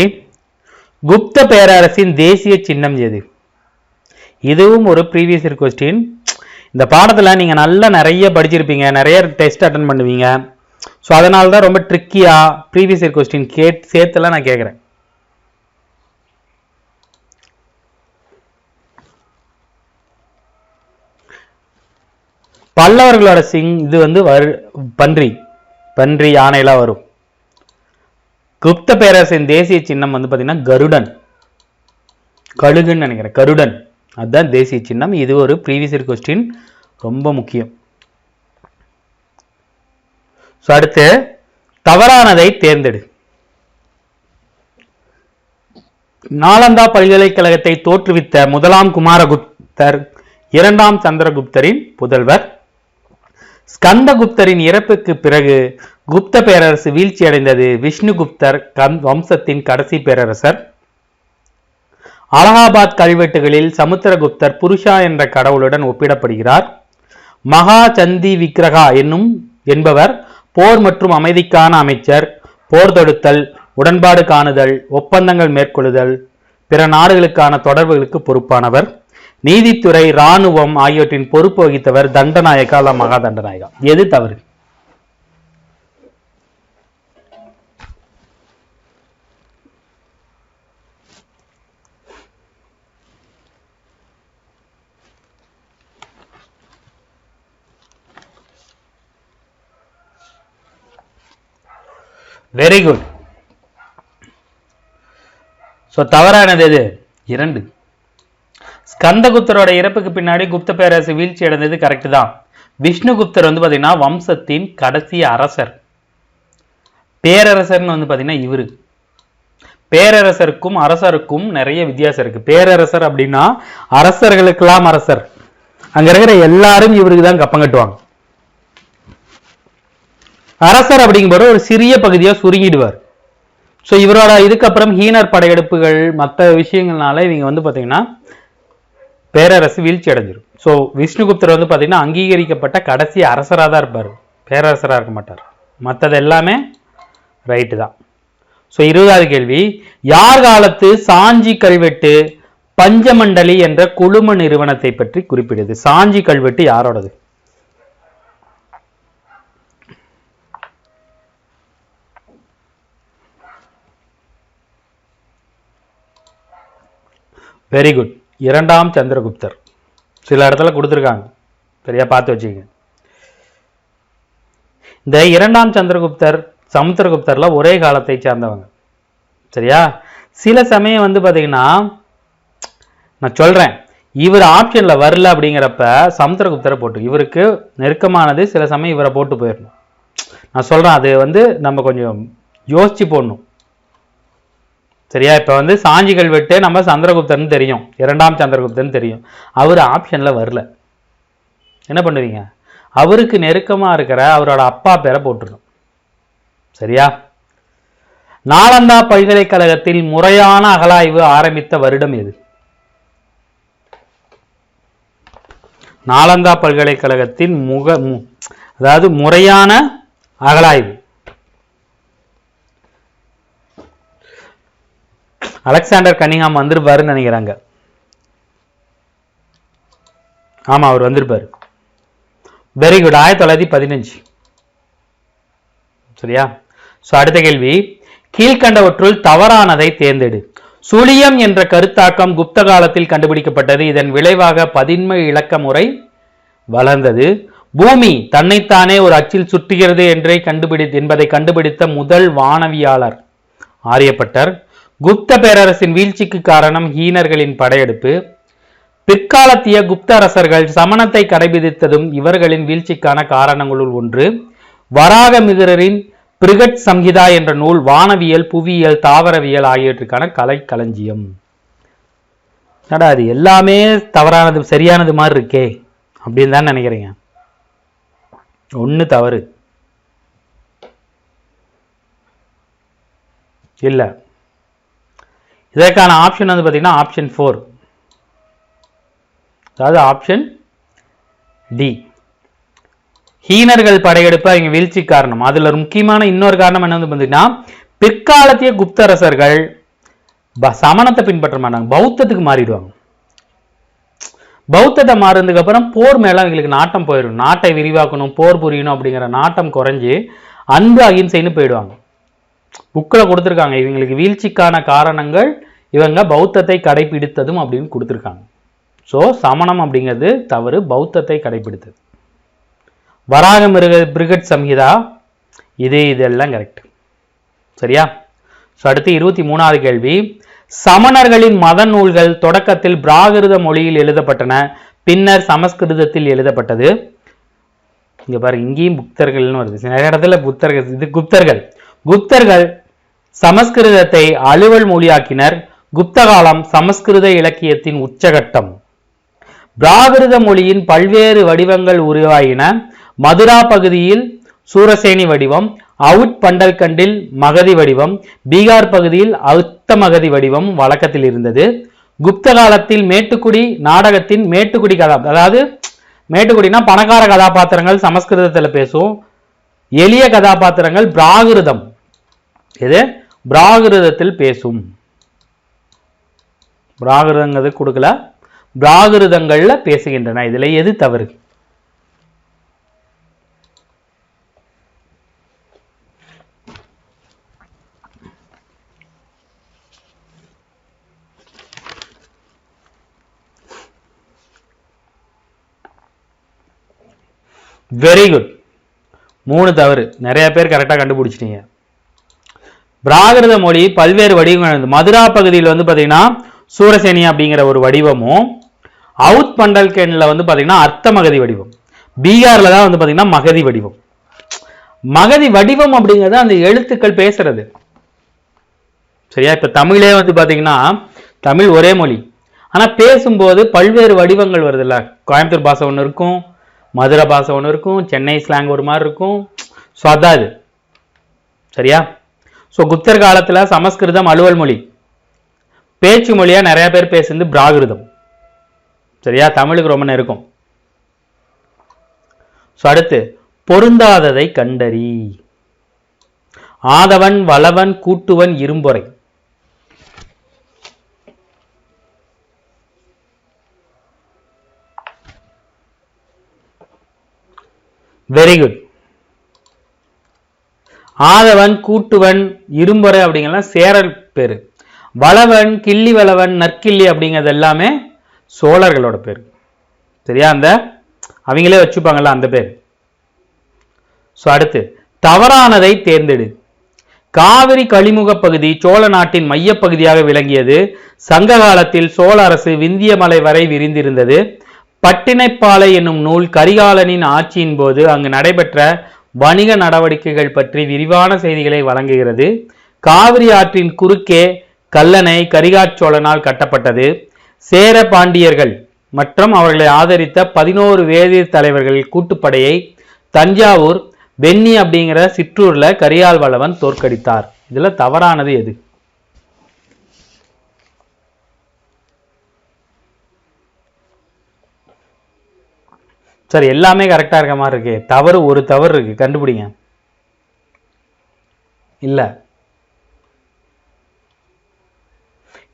குப்த பேரரசின் தேசிய சின்னம் எது? இதுவும் ஒரு ப்ரீவியஸ் இயர் கொஸ்டின். இந்த பாடத்தில் நீங்கள் நல்லா நிறைய படிச்சிருப்பீங்க, நிறைய டெஸ்ட் அட்டன் பண்ணுவீங்க. ஸோ அதனால தான் ரொம்ப ட்ரிக்கியாக ப்ரீவியஸ் இயர் கொஸ்டின் சேர்த்துலாம் நான் கேட்குறேன். பல்லவர்களோட இது வந்து பன்றி யானைலாம் வரும். குப்த பேரரசின் தேசிய சின்னம் வந்து பார்த்தீங்கன்னா கருடன், கழுகுன்னு நினைக்கிறேன், கருடன், அதுதான் தேசிய சின்னம். இது ஒரு ப்ரீவியஸ் இயர் கொஸ்டின், ரொம்ப முக்கியம். ஸோ அடுத்து, தவறானதை தேர்ந்தெடு. நாலந்தா பல்கலைக்கழகத்தை தோற்றுவித்த முதலாம் குமாரகுப்தர் இரண்டாம் சந்திரகுப்தரின் புதல்வர். ஸ்கந்தகுப்தரின் இறப்புக்கு பிறகு குப்த பேரரசு வீழ்ச்சி அடைந்தது. விஷ்ணுகுப்தர் வம்சத்தின் கடைசி பேரரசர். அலகாபாத் கல்வெட்டுகளில் சமுத்திரகுப்தர் புருஷா என்ற கடவுளுடன் ஒப்பிடப்படுகிறார். மகா சந்தி விக்கிரகா என்பவர் போர் மற்றும் அமைதிக்கான அமைச்சர். போர் தொடுத்தல், உடன்பாடு காணுதல், ஒப்பந்தங்கள் மேற்கொள்ளுதல், பிற நாடுகளுக்கான தொடர்புகளுக்கு பொறுப்பானவர். நீதித்துறை, இராணுவம் ஆகியவற்றின் பொறுப்பு வகித்தவர். தண்டநாயகா அல்ல மகா தண்டநாயகா. எது தவறு? Very good. ஸோ தவறானது எது? 2. ஸ்கந்தகுப்தரோட இறப்புக்கு பின்னாடி குப்த பேரரசு வீழ்ச்சி அடைந்தது கரெக்ட் தான். விஷ்ணுகுப்தர் வந்து பார்த்தீங்கன்னா வம்சத்தின் கடைசி அரசர். பேரரசர்னு வந்து பார்த்தீங்கன்னா இவரு. பேரரசருக்கும் அரசருக்கும் நிறைய வித்தியாசம் இருக்கு. பேரரசர் அப்படின்னா அரசர்களுக்கெல்லாம் அரசர், அங்க இருக்கிற எல்லாரும் இவருக்கு தான் கப்பம் கட்டுவாங்க. அரசர் அப்படிங்கும்போது ஒரு சிறிய பகுதியா சுருங்கிடுவார். ஸோ இவரோட இதுக்கப்புறம் ஹீனர் படையெடுப்புகள் மற்ற விஷயங்கள்னால இவங்க வந்து பார்த்தீங்கன்னா பேரரசு வீழ்ச்சி அடைஞ்சிடும். ஸோ விஷ்ணுகுப்தர் வந்து பார்த்தீங்கன்னா அங்கீகரிக்கப்பட்ட கடைசி அரசராக தான் இருப்பார், பேரரசராக இருக்க மாட்டார். மற்றது எல்லாமே ரைட்டு தான். ஸோ 20வது கேள்வி, யார் காலத்து சாஞ்சி கல்வெட்டு பஞ்சமண்டலி என்ற குழும நிறுவனத்தை பற்றி குறிப்பிடுது? சாஞ்சி கல்வெட்டு யாரோடது? Very good. இரண்டாம் சந்திரகுப்தர். சில இடத்துல கொடுத்துருக்காங்க, சரியா பார்த்து வச்சுக்க. இந்த இரண்டாம் சந்திரகுப்தர் சமுத்திரகுப்தர்ல ஒரே காலத்தை சார்ந்தவங்க, சரியா? சில சமயம் வந்து பார்த்தீங்கன்னா நான் சொல்றேன், இவர் ஆப்ஷன்ல வரல அப்படிங்கிறப்ப சமுத்திரகுப்தரை போட்டு, இவருக்கு நெருக்கமானது சில சமயம் இவரை போட்டு போயிடணும். நான் சொல்றேன், அது நம்ம கொஞ்சம் யோசிச்சு போடணும். சரியா? இப்ப சாஞ்சிகள் விட்டு நம்ம சந்திரகுப்தன் தெரியும், 2ஆம் சந்திரகுப்தன் தெரியும், அவர் ஆப்ஷன்ல வரல. என்ன பண்ணுவீங்க? அவருக்கு நெருக்கமா இருக்கிற அவரோட அப்பா பேரை போட்டுருணும். சரியா? நாலந்தா பல்கலைக்கழகத்தில் முறையான அகழாய்வு ஆரம்பித்த வருடம் எது? நாலந்தா பல்கலைக்கழகத்தின் அதாவது முறையான அகழாய்வு. அலெக்சாண்டர் கன்னிங்ஹாம் வந்திருப்பாருன்னு நினைக்கிறாங்க. ஆமா, அவர் வந்திருப்பாரு. Very good. 1915. சரியா? அடுத்த கேள்வி, கீழ்கண்டவற்றுள் தவறானதை தேர்ந்தெடு. சுழியம் என்ற கருத்தாக்கம் குப்த காலத்தில் கண்டுபிடிக்கப்பட்டது. இதன் விளைவாக பதின்ம இலக்க முறை வளர்ந்தது. பூமி தன்னைத்தானே ஒரு அச்சில் சுற்றுகிறது என்பதை கண்டுபிடித்த முதல் வானவியாளர் ஆரியப்பட்டர். குப்த பேரரசின் வீழ்ச்சிக்கு காரணம் ஹீனர்களின் படையெடுப்பு. பிற்காலத்திய குப்த அரசர்கள் சமணத்தை கடைபிடித்ததும் இவர்களின் வீழ்ச்சிக்கான காரணங்களுள் ஒன்று. வராகமிகிரரின் பிரிகட் சம்ஹிதா என்ற நூல் வானவியல், புவியியல், தாவரவியல் ஆகியவற்றுக்கான கலை களஞ்சியம். அது எல்லாமே தவறானது சரியானது மாதிரி இருக்கே அப்படின்னு தான் நினைக்கிறீங்க. ஒண்ணு தவறு இல்ல. இதற்கான ஆப்ஷன் பாத்தீங்கன்னா ஆப்ஷன் 4, அதாவது ஆப்ஷன் டி. ஹீனர்கள் படையெடுப்பு அவங்க வீழ்ச்சி காரணம். அதுல முக்கியமான இன்னொரு காரணம் என்ன பார்த்தீங்கன்னா, பிற்காலத்திய குப்தரசர்கள் சமணத்தை பின்பற்ற மாட்டாங்க, பௌத்தத்துக்கு மாறிடுவாங்க. பௌத்தத்தை மாறினதுக்கு அப்புறம் போர் மேல அவங்களுக்கு நாட்டம் போயிடும். நாட்டை விரிவாக்கணும், போர் புரியணும் அப்படிங்கிற நாட்டம் குறைஞ்சு அன்பு அகிம்சைன்னு போயிடுவாங்க. புக்கில் கொடுத்துருக்காங்க, இவங்களுக்கு வீழ்ச்சிக்கான காரணங்கள் இவங்க பௌத்தத்தை கடைபிடித்ததும் அப்படின்னு கொடுத்துருக்காங்க. ஸோ சமணம் அப்படிங்கிறது தவறு, பௌத்தத்தை கடைபிடித்தது. வராக பிரிகட் சம்ஹிதா இதெல்லாம் கரெக்ட். சரியா? அடுத்து 23வது கேள்வி, சமணர்களின் மத நூல்கள் தொடக்கத்தில் பிராகிருத மொழியில் எழுதப்பட்டன, பின்னர் சமஸ்கிருதத்தில் எழுதப்பட்டது. இங்க பாரு, இங்கேயும் புத்தர்கள்னு வருது, நிறைய இடத்துல புத்தர்கள். இது குப்தர்கள் சமஸ்கிருதத்தை அலுவல் மொழியாக்கினர். குப்த காலம் சமஸ்கிருத இலக்கியத்தின் உச்சகட்டம். பிராகிருத மொழியின் பல்வேறு வடிவங்கள் உருவாயின. மதுரா பகுதியில் சூரசேனி வடிவம், அவுட் பண்டல்கண்டில் மகதி வடிவம், பீகார் பகுதியில் அவுத்த மகதி வடிவம் வழக்கத்தில் இருந்தது. குப்த காலத்தில் மேட்டுக்குடி நாடகத்தின் மேட்டுக்குடி அதாவது மேட்டுக்குடினா பணக்கார கதாபாத்திரங்கள் சமஸ்கிருதத்தில் பேசும், எளிய கதாபாத்திரங்கள் பிராகிருதம் பிராகிருதத்தில் பேசும். பிராகிருதங்கிறது கொடுக்கல, பிராகிருதங்கள்ல பேசுகின்றன. இதுல எது தவறு? Very good. 3 தவறு. நிறைய பேர் கரெக்டா கண்டுபிடிச்சிட்டீங்க. பிராகிருத மொழி பல்வேறு வடிவங்கள். மதுரா பகுதியில் பாத்தீங்கன்னா சூரசேனி அப்படிங்கிற ஒரு வடிவமும், அவுத் பண்டல்கன்ல பாத்தீங்கன்னா அர்த்த மகதி வடிவம், பீகார்ல தான் பாத்தீங்கன்னா மகதி வடிவம். மகதி வடிவம் அப்படிங்கிறது அந்த எழுத்துக்கள் பேசுறது. சரியா? இப்ப தமிழே பாத்தீங்கன்னா தமிழ் ஒரே மொழி, ஆனா பேசும்போது பல்வேறு வடிவங்கள் வருது இல்ல. கோயம்புத்தூர் பாஷை ஒன்று இருக்கும், மதுரை பாஷை ஒன்று இருக்கும், சென்னை ஸ்லாங் ஒரு மாதிரி இருக்கும். ஸோ அதான் இது. சரியா? ஸோ குப்தர் காலத்துல சமஸ்கிருதம் அலுவல் மொழி, பேச்சு மொழியா நிறைய பேர் பேசுறது பிராகிருதம். சரியா? தமிழுக்கு ரொம்ப நெருக்கம். ஸோ அடுத்து, பொருந்தாததை கண்டறி. ஆதவன் வளவன் கூட்டுவன் இரும்பொறை. Very good. ஆதவன் கூட்டுவன் இரும்பொறை அப்படிங்கலாம் சேரல் பேரு. வளவன் கிள்ளி வளவன் நற்கிள்ளி அப்படிங்கிறது எல்லாமே சோழர்களோட பேர். சரியா? அந்த அவங்களே வச்சுப்பாங்கல்ல அந்த பேர். ஸோ அடுத்து, தவறானதை தேர்ந்தெடு. காவிரி கழிமுக பகுதி சோழ நாட்டின் மையப்பகுதியாக விளங்கியது. சங்க காலத்தில் சோழ அரசு விந்திய மலை வரை விரிந்திருந்தது. பட்டினைப்பாலை என்னும் நூல் கரிகாலனின் ஆட்சியின் போது அங்கு நடைபெற்ற வணிக நடவடிக்கைகள் பற்றி விரிவான செய்திகளை வழங்குகிறது. காவிரி ஆற்றின் குறுக்கே கல்லணை கரிகாச்சோழனால் கட்டப்பட்டது. சேர பாண்டியர்கள் மற்றும் அவர்களை ஆதரித்த 11 வேதிர் தலைவர்கள் கூட்டுப்படையை தஞ்சாவூர் வெண்ணி அப்படிங்கிற சிற்றூர்ல கரிகால் வளவன் தோற்கடித்தார். இதுல தவறானது எது? சார் எல்லாமே கரெக்டா இருக்க மாதிரி இருக்கு. தவறு ஒரு தவறு இருக்கு, கண்டுபிடிங்க. இல்ல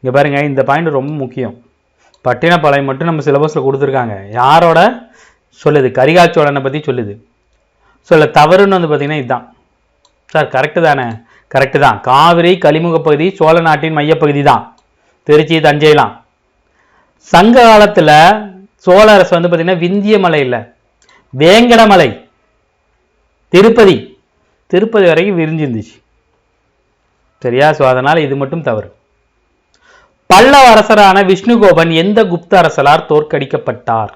இங்க பாருங்க, இந்த பாயிண்ட் ரொம்ப முக்கியம். பட்டினப்பாளையம் மட்டும் நம்ம சிலபஸ்ல கொடுத்துருக்காங்க. யாரோட சொல்லுது? கரிகாச்சோழனை பத்தி சொல்லுது. சொல்ல தவறுன்னு வந்து பார்த்தீங்கன்னா இதுதான். சார் கரெக்டு தானே? கரெக்டு தான். காவிரி கழிமுக பகுதி சோழ நாட்டின் மையப்பகுதி தான், திருச்சி தஞ்சைலாம். சங்க காலத்துல சோழ அரசு வந்து பார்த்தீங்கன்னா விந்திய மலை இல்லை, வேங்கடமலை, திருப்பதி வரைக்கும் விரிஞ்சிருந்துச்சு. சரியா? ஸோ அதனால இது மட்டும் தவறு. பல்லவ அரசரான விஷ்ணுகோபன் எந்த குப்த அரசரால் தோற்கடிக்கப்பட்டார்?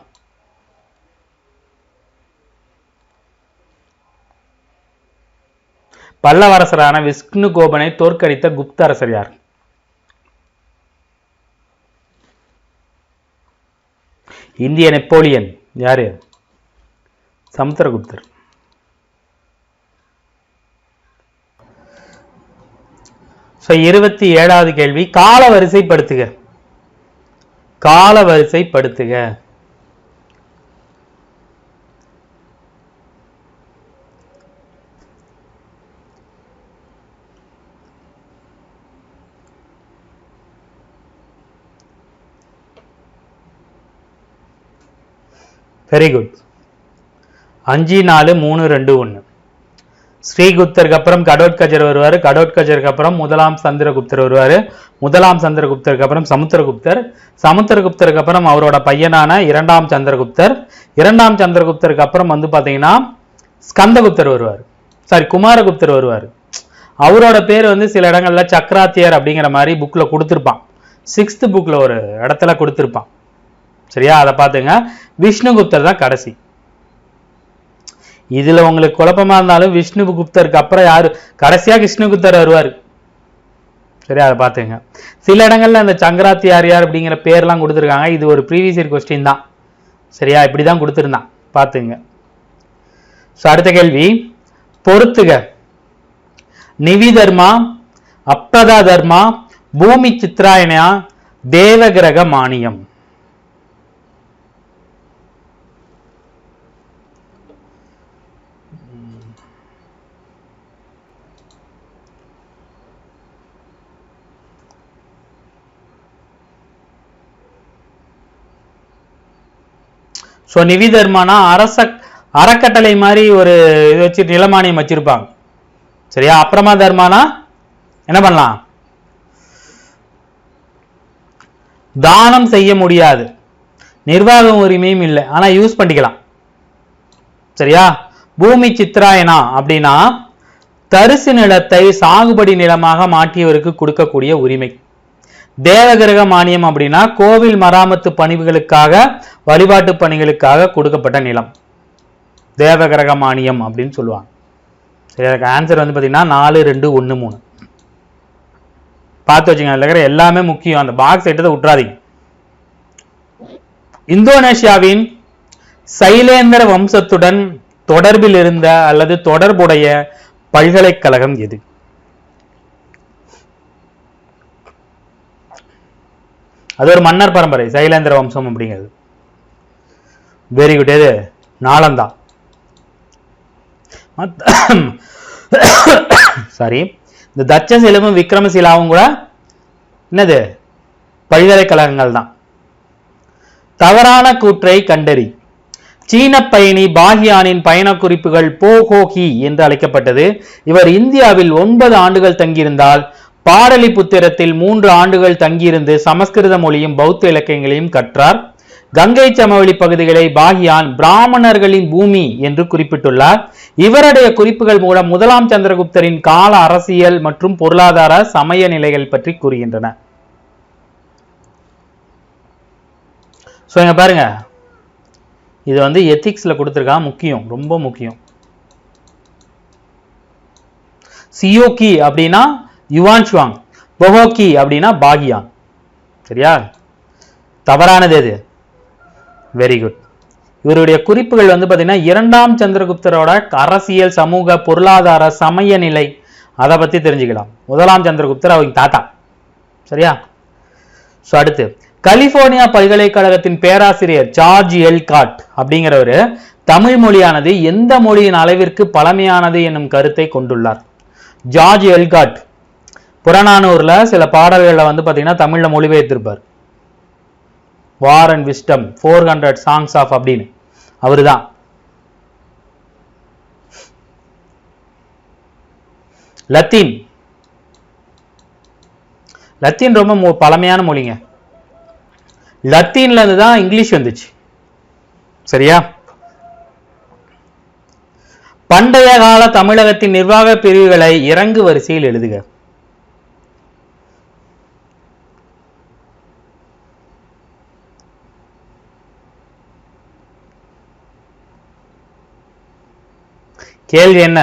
பல்லவரசரான விஷ்ணுகோபனை தோற்கடித்த குப்த அரசர் யார்? இந்திய நெப்போலியன். யாரு? சமுத்திரகுப்தர். ஸோ 27வது கேள்வி, கால வரிசைப்படுத்துக. கால வரிசைப்படுத்துக. Very good. 5 4 3 2 1. ஸ்ரீகுப்தருக்கு அப்புறம் கடோத்கஜர் வருவார். கடோத்கஜருக்கு அப்புறம் முதலாம் சந்திரகுப்தர் வருவார். முதலாம் சந்திரகுப்தருக்கு அப்புறம் சமுத்திரகுப்தர். சமுத்திரகுப்தருக்கு அப்புறம் அவரோட பையனான 2ஆம் சந்திரகுப்தர். 2ஆம் சந்திரகுப்தருக்கு அப்புறம் வந்து பார்த்தீங்கன்னா ஸ்கந்தகுப்தர் வருவார். சாரி, குமாரகுப்தர் வருவார். அவரோட பேர் வந்து சில இடங்கள்ல சக்கராத்தியர் அப்படிங்கிற மாதிரி புக்ல கொடுத்துருப்பான். 6th புக்ல ஒரு இடத்துல கொடுத்துருப்பான். சரியா? அதை பார்த்துங்க. விஷ்ணுகுப்தர் தான் கடைசி. இதுல உங்களுக்கு குழப்பமா இருந்தாலும் விஷ்ணுகுப்தருக்கு அப்புறம் யாரு கடைசியா? விஷ்ணுகுப்தர் வருவார். சரியா? அதை பார்த்துங்க. சில இடங்கள்ல அந்த சங்கராத்தியாரியார் அப்படிங்கிற பேர்லாம் கொடுத்துருக்காங்க. இது ஒரு ப்ரீவியஸ் இயர் கொஸ்டின் தான். சரியா? இப்படிதான் கொடுத்துருந்தான், பார்த்துங்க. அடுத்த கேள்வி, பொறுத்துக. நிவிதர்மா, அப்ரதா தர்மா, பூமி சித்ராயணா, தேவகிரக மானியம். ஸோ நிவிதர்மானா அறக்கட்டளை மாதிரி ஒரு இது வச்சு நிலமானியம் வச்சிருப்பாங்க. சரியா? அப்புறமா தர்மானா என்ன பண்ணலாம்? தானம் செய்ய முடியாது, நிர்வாக உரிமையும் இல்லை, ஆனா யூஸ் பண்ணிக்கலாம். சரியா? பூமி சித்ராயணா அப்படின்னா தரிசு நிலத்தை சாகுபடி நிலமாக மாற்றியவருக்கு கொடுக்கக்கூடிய உரிமை. தேவகிரக மானியம் அப்படின்னா கோவில் மராமத்து பணிகளுக்காக, வழிபாட்டு பணிகளுக்காக கொடுக்கப்பட்ட நிலம் தேவகிரக மானியம் அப்படின்னு சொல்லுவாங்க. சரி, அதுக்கு ஆன்சர் வந்து பார்த்தீங்கன்னா 4 2 1 3. பார்த்து வச்சுங்க. அதில் இருக்கிற எல்லாமே முக்கியம், அந்த பாக்ஸ் எடுத்து விட்டுறாதீங்க. இந்தோனேஷியாவின் சைலேந்திர வம்சத்துடன் தொடர்பில் இருந்த அல்லது தொடர்புடைய பல்கலைக்கழகம் எது? அது ஒரு மன்னர் பரம்பரை, சைலேந்திர வம்சம் அப்படிங்கிறது. Very good. எது? நாலந்தா. சாரி, இந்த தட்சசீலமும் விக்ரமசீலாவும் கூட என்னது? பல்கலைக்கழகங்கள் தான். தவறான கூற்றை கண்டறி. சீன பயணி பாகியானின் பயண குறிப்புகள் போகோகி என்று அழைக்கப்பட்டது. இவர் இந்தியாவில் 9 ஆண்டுகள் தங்கியிருந்தால் பாடலிபுத்திரத்தில் 3 ஆண்டுகள் தங்கியிருந்து சமஸ்கிருத மொழியும் பௌத்த இலக்கியங்களையும் கற்றார். கங்கை சமவெளி பகுதிகளை பாகியான் பிராமணர்களின் பூமி என்று குறிப்பிட்டுள்ளார். இவருடைய குறிப்புகள் மூலம் முதலாம் சந்திரகுப்தரின் கால அரசியல் மற்றும் பொருளாதார சமய நிலைகள் பற்றி கூறுகின்றன. பாருங்க, இது வந்து எத்திக்ஸ்ல கொடுத்திருக்கான், முக்கியம், ரொம்ப முக்கியம். சியோகி அப்படின்னா யுவான் ஷுவாங், பொஹோகி அப்படின்னா பாகியான். சரியா? தவறானது எது? Very good. இவருடைய குறிப்புகள் வந்து பாத்தீங்கன்னா இரண்டாம் சந்திரகுப்தரோட அரசியல், சமூக, பொருளாதார, சமய நிலை அதை பத்தி தெரிஞ்சுக்கலாம். முதலாம் சந்திரகுப்தர் அவங்க தாத்தா. சரியா? அடுத்து கலிபோர்னியா பல்கலைக்கழகத்தின் பேராசிரியர் ஜார்ஜ் எல்காட் அப்படிங்கிறவரு தமிழ் மொழியானது எந்த மொழியின் அளவிற்கு பழமையானது என்னும் கருத்தை கொண்டுள்ளார். ஜார்ஜ் எல்காட் புறநானூறுல சில பாடல்களை வந்து பாத்தீங்கன்னா தமிழ்ல மொழிபெயர்த்திருப்பார். War and wisdom 400 songs of அப்படின்னு அவருதான். லத்தீன் ரொம்ப பழமையான மொழிங்க. லத்தீன்ல இருந்து தான் இங்கிலீஷ் வந்துச்சு. சரியா? பண்டைய கால தமிழகத்தின் நிர்வாக பிரிவுகளை இறங்கு வரிசையில் எழுதுக. கேள்வி என்ன?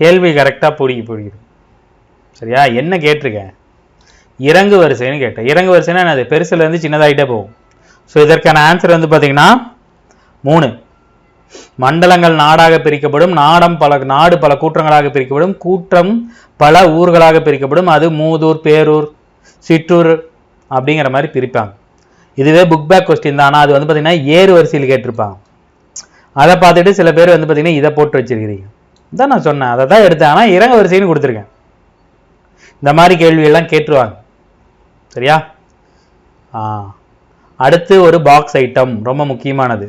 கேள்வி கரெக்டா புரியுது. சரியா? என்ன கேட்டிருக்கேன்? இறங்கு வரிசைன்னு கேட்டேன். இறங்கு வரிசைன்னா என்னது? பெருசுல இருந்து சின்னதாயிட்டே போகும். இதற்கான ஆன்சர் வந்து பாத்தீங்கன்னா 3. மண்டலங்கள் நாடாக பிரிக்கப்படும், நாடு பல கூற்றங்களாக பிரிக்கப்படும், கூற்றம் பல ஊர்களாக பிரிக்கப்படும். அது மூதூர், பேரூர், சிற்றூர் அப்படிங்கிற மாதிரி பிரிப்பாங்க. இதுவே புக் பேக் கொஸ்டின் தான். அது வந்து பாத்தீங்கன்னா ஏறு வரிசையில் கேட்டிருப்பாங்க. அதை பார்த்துட்டு சில பேர் வந்து பாத்தீங்கன்னா இதை போட்டு வச்சிருக்கிறீங்க. இதான் நான் சொன்னேன், அதை தான் எடுத்தேன். ஆனால் இறங்கு வரிசைன்னு கொடுத்துருக்கேன். இந்த மாதிரி கேள்வி எல்லாம் கேட்டுருவாங்க. சரியா? அடுத்து ஒரு பாக்ஸ் ஐட்டம், ரொம்ப முக்கியமானது.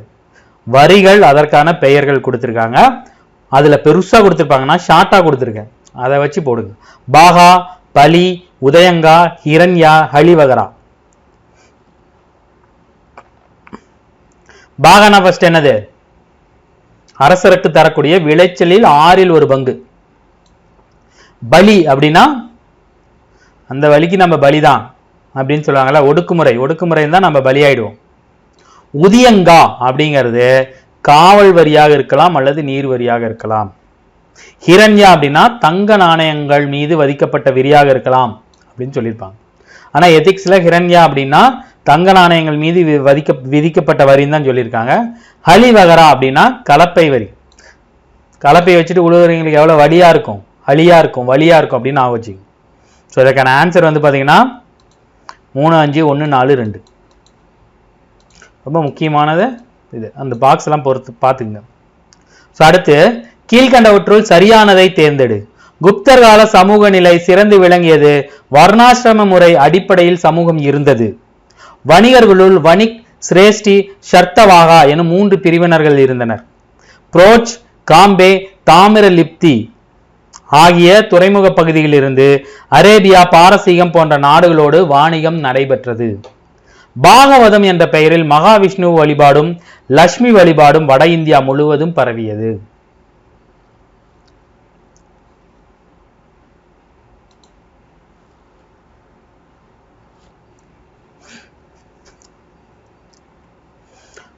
வரிகள், அதற்கான பெயர்கள் கொடுத்துருக்காங்க. அதுல பெருசா கொடுத்துருப்பாங்கன்னா ஷார்ட்டா கொடுத்துருக்கேன், அதை வச்சு போடுங்க. பாகா, பலி, உதயங்கா, ஹிரண்யா, ஹலிவகரா. பாகானா ஃபர்ஸ்ட் என்னது? அரசருக்கு தரக்கூடிய விளைச்சலில் 1/6 ஒரு பங்கு. பலி அப்படின்னா அந்த வலிக்கு நம்ம பலிதான் அப்படின்னு சொல்லுவாங்கல்ல, ஒடுக்குமுறை தான் நம்ம பலியாயிடுவோம். உதியங்கா அப்படிங்கிறது காவல் வரியாக இருக்கலாம் அல்லது நீர் வரியாக இருக்கலாம். ஹிரண்யா அப்படின்னா தங்க நாணயங்கள் மீது வதிக்கப்பட்ட வரியாக இருக்கலாம் அப்படின்னு சொல்லியிருப்பாங்க. ஆனா எதிக்ஸ்ல ஹிரண்யா அப்படின்னா தங்க நாணயங்கள் மீது விதிக்கப்பட்ட வரின்னு தான் சொல்லியிருக்காங்க. ஹலிவகரா அப்படின்னா கலப்பை வரி. கலப்பையை வச்சுட்டு உழுவுறவங்களுக்கு எவ்வளவு வலியா இருக்கும், வலியா இருக்கும் அப்படின்னு ஆச்சு. ஸோ இதற்கான ஆன்சர் வந்து பாத்தீங்கன்னா 3, 5, 1, 4, 2. ரொம்ப முக்கியமானது இது. அந்த பாக்ஸ் எல்லாம் பொறுத்து பார்த்துங்க. ஸோ அடுத்து கீழ்கண்டவற்றுள் சரியானதை தேர்ந்தெடு. குப்தர் கால சமூக நிலை சிறந்து விளங்கியது. வர்ணாசிரம முறை அடிப்படையில் சமூகம் இருந்தது. வணிகர்களுள் வணிக், சிரேஷ்டி, ஷர்த்தவாகா எனும் 3 பிரிவினர்கள் இருந்தனர். புரோச், காம்பே, தாமிரலிப்தி ஆகிய துறைமுக பகுதியில் இருந்து அரேபியா, பாரசீகம் போன்ற நாடுகளோடு வாணிகம் நடைபெற்றது. பாகவதம் என்ற பெயரில் மகாவிஷ்ணு வழிபாடும் லட்சுமி வழிபாடும் வட இந்தியா முழுவதும் பரவியது.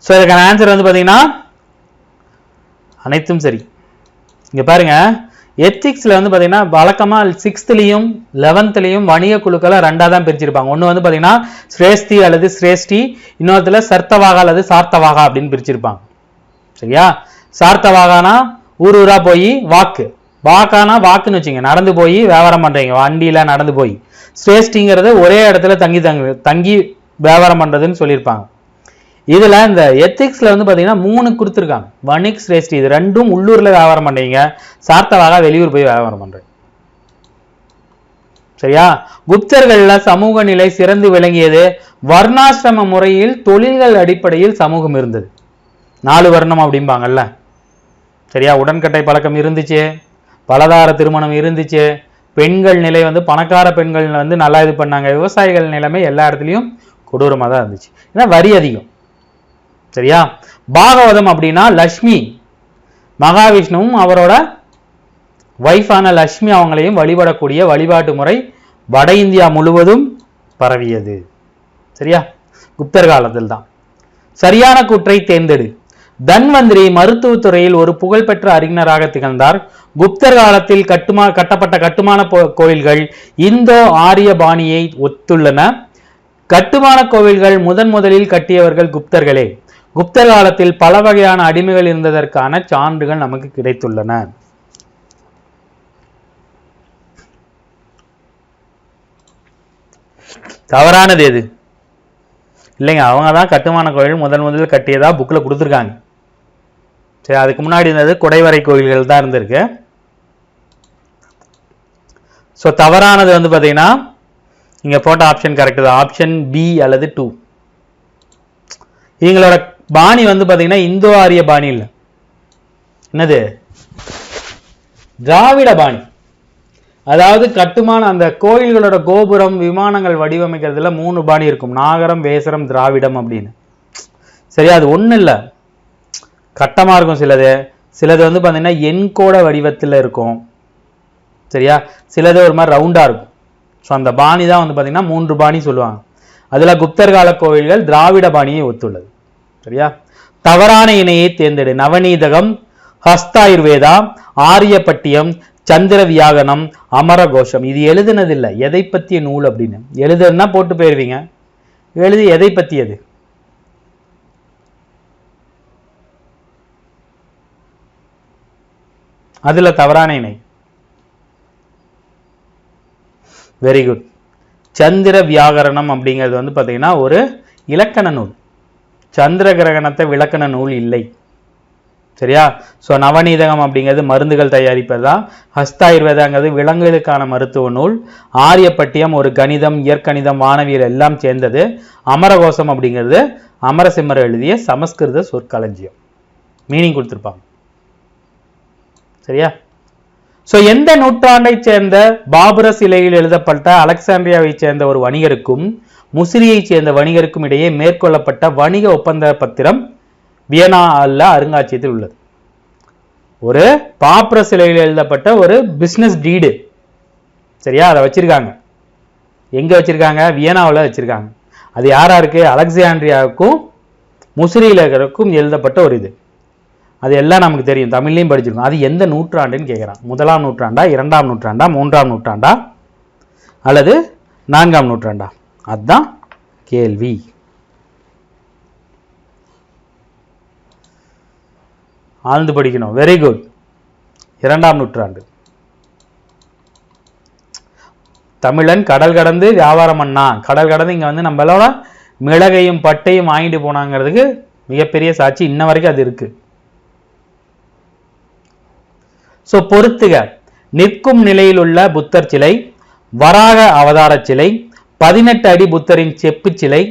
இதற்கான ஆன்சர் வந்து பாத்தீங்கன்னா அனைத்தும் சரி. இங்க பாருங்க, எத்திக்ஸ்ல வந்து பாத்தீங்கன்னா வழக்கமா 6th-லயும் 11th-லயும் வணிக குழுக்களை 2ஆ தான் பிரிச்சிருப்பாங்க. ஒண்ணு வந்து பாத்தீங்கன்னா சிரேஷ்டி அல்லது சிரேஷ்டி, இன்னொருத்துல சர்த்தவாகா அல்லது சார்த்தவாகா அப்படின்னு பிரிச்சிருப்பாங்க. சரியா? சார்த்தவாகானா ஊரா போய் வாக்கானா வாக்குன்னு வச்சுங்க, நடந்து போய் வியாபாரம் பண்றீங்க, வண்டியில நடந்து போய். சிரேஷ்டிங்கிறது ஒரே இடத்துல தங்கி வியாபாரம் பண்றதுன்னு சொல்லியிருப்பாங்க. இதுல இந்த எத்திக்ஸ்ல வந்து பாத்தீங்கன்னா 3 கொடுத்துருக்காங்க. வணிக், சிரேஷ்டி இது 2ம் உள்ளூர்ல வியாபாரம் பண்றீங்க, சார்த்தவாக வெளியூர் போய் வியாபாரம் பண்றீங்க. சரியா? குப்தர்கள்ல சமூக நிலை சிறந்து விளங்கியது. வர்ணாசிரம முறையில் தொழில்கள் அடிப்படையில் சமூகம் இருந்தது. 4 வர்ணம் அப்படிம்பாங்கல்ல. சரியா? உடன்கட்டை பழக்கம் இருந்துச்சு, பலதார திருமணம் இருந்துச்சு, பெண்கள் நிலை வந்து பணக்கார பெண்கள் வந்து நல்லா இது பண்ணாங்க, விவசாயிகள் நிலைமை எல்லா இடத்துலையும் கொடூரமாக தான் இருந்துச்சு. ஏன்னா வரி அதிகம். சரியா? பாகவதம் அப்படின்னா லக்ஷ்மி, மகாவிஷ்ணுவும் அவரோட வைஃபான லக்ஷ்மி அவங்களையும் வழிபடக்கூடிய வழிபாட்டு முறை வட இந்தியா முழுவதும் பரவியது. சரியா? குப்தர் காலத்தில் தான். சரியான கூற்றை தேர்ந்தெடு. தன்வந்திரி மருத்துவத்துறையில் ஒரு புகழ்பெற்ற அறிஞராக திகழ்ந்தார். குப்தர் காலத்தில் கட்டப்பட்ட கட்டுமான கோயில்கள் இந்தோ ஆரிய பாணியை ஒத்துள்ளன. கட்டுமான கோவில்கள் முதலில் கட்டியவர்கள் குப்தர்களே. குப்தர் காலத்தில் பல வகையான அடிமைகள் இருந்ததற்கான சான்றுகள் நமக்கு கிடைத்துள்ளன. தவறானது எது? இல்லைங்க, அவங்க தான் கட்டுமான கோயில் முதலில் கட்டியதா புக்கில் கொடுத்துருக்காங்க. சரி, அதுக்கு முன்னாடி இருந்தது குடைவரை கோயில்கள் தான் இருந்திருக்கு. ஸோ தவறானது வந்து பார்த்தீங்கன்னா இங்கே போட்ட ஆப்ஷன் கரெக்டு தான். ஆப்ஷன் பி அல்லது 2. இவங்களோட பாணி வந்து பார்த்தீங்கன்னா இந்தோ ஆரிய பாணி இல்லை, என்னது திராவிட பாணி. அதாவது கட்டுமான அந்த கோயில்களோட கோபுரம் விமானங்கள் வடிவமைக்கிறதுல 3 பாணி இருக்கும். நாகரம், வேசரம், திராவிடம் அப்படின்னு. சரியா? அது ஒன்றும் இல்லை, கட்டமாக இருக்கும். சிலது வந்து பார்த்தீங்கன்னா எண்கோட வடிவத்தில் இருக்கும். சரியா? சிலது ஒரு மாதிரி ரவுண்டாக இருக்கும். ஸோ அந்த பாணி தான் வந்து பார்த்தீங்கன்னா 3 பாணி சொல்லுவாங்க. அதில் குப்தர் கால கோவில்கள் திராவிட பாணியை ஒத்துள்ளது. சரியா? தவறான இணையை தேர்ந்தெடு. நவநீதகம், ஹஸ்தாயுர்வேதா, ஆரியப்பட்டியம், சந்திர வியாகனம், அமரகோஷம். இது எழுதுனதில்லை எதை பற்றிய நூல் அப்படின்னு. எழுதுன்னா போட்டு போயிருவீங்க. எழுதி எதை பற்றியது? அதுல தவறான இணை. Very good. சந்திர வியாகரணம் அப்படிங்கிறது வந்து பார்த்தீங்கன்னா ஒரு இலக்கண நூல். சந்திர கிரகணத்தை விளக்கண நூல் இல்லை. சரியா? ஸோ நவநீதகம் அப்படிங்கிறது மருந்துகள் தயாரிப்பதா. ஹஸ்தாயுர்வேதாங்கிறது விலங்குகளுக்கான மருத்துவ நூல். ஆரியப்பட்டியம் ஒரு கணிதம், இயற்கணிதம், வானவியல் எல்லாம் சேர்ந்தது. அமரகோஷம் அப்படிங்கிறது அமரசிம்மர் எழுதிய சமஸ்கிருத சொற்களஞ்சியம். மீனிங் கொடுத்துருப்பாங்க. சரியா? ஸோ எந்த நூற்றாண்டை சேர்ந்த பாபுர சிலையில் எழுதப்பட்ட அலெக்சாண்ட்ரியாவை சேர்ந்த ஒரு வணிகருக்கும் முசிறியை சேர்ந்த வணிகருக்கும் இடையே மேற்கொள்ளப்பட்ட வணிக ஒப்பந்த பத்திரம் வியனால அருங்காட்சியகத்தில் உள்ளது. ஒரு பாப்புர சிலையில் எழுதப்பட்ட ஒரு பிசினஸ் டீடு. சரியா? அதை வச்சிருக்காங்க. எங்க வச்சிருக்காங்க? வியனாவில் வச்சிருக்காங்க. அது யாராருக்கு? அலெக்சாண்ட்ரியாவுக்கும் முசிறியிலருக்கும் எழுதப்பட்ட ஒரு இது. அது எல்லாம் நமக்கு தெரியும், தமிழ்லையும் படிச்சிருக்கோம். அது எந்த நூற்றாண்டுன்னு கேட்குறான். 1ஆம் நூற்றாண்டா, 2ஆம் நூற்றாண்டா, 3ஆம் நூற்றாண்டா அல்லது 4ஆம் நூற்றாண்டா? அதுதான் கேள்வி. ஆழ்ந்து படிக்கணும். Very good. 2ஆம் நூற்றாண்டு. தமிழன் கடல் கடந்து வியாபாரம் பண்ணா. கடல் கடந்து இங்க வந்து நம்மளோட மிளகையும் பட்டையும் வாங்கிட்டு போனாங்கிறதுக்கு மிகப்பெரிய சாட்சி. இன்ன வரைக்கும் அது இருக்கு. ஸோ பொறுத்துக. நிற்கும் நிலையில் உள்ள புத்தர் சிலை, வராக அவதார சிலை, 18 அடி புத்தரின் செப்பு சிலை,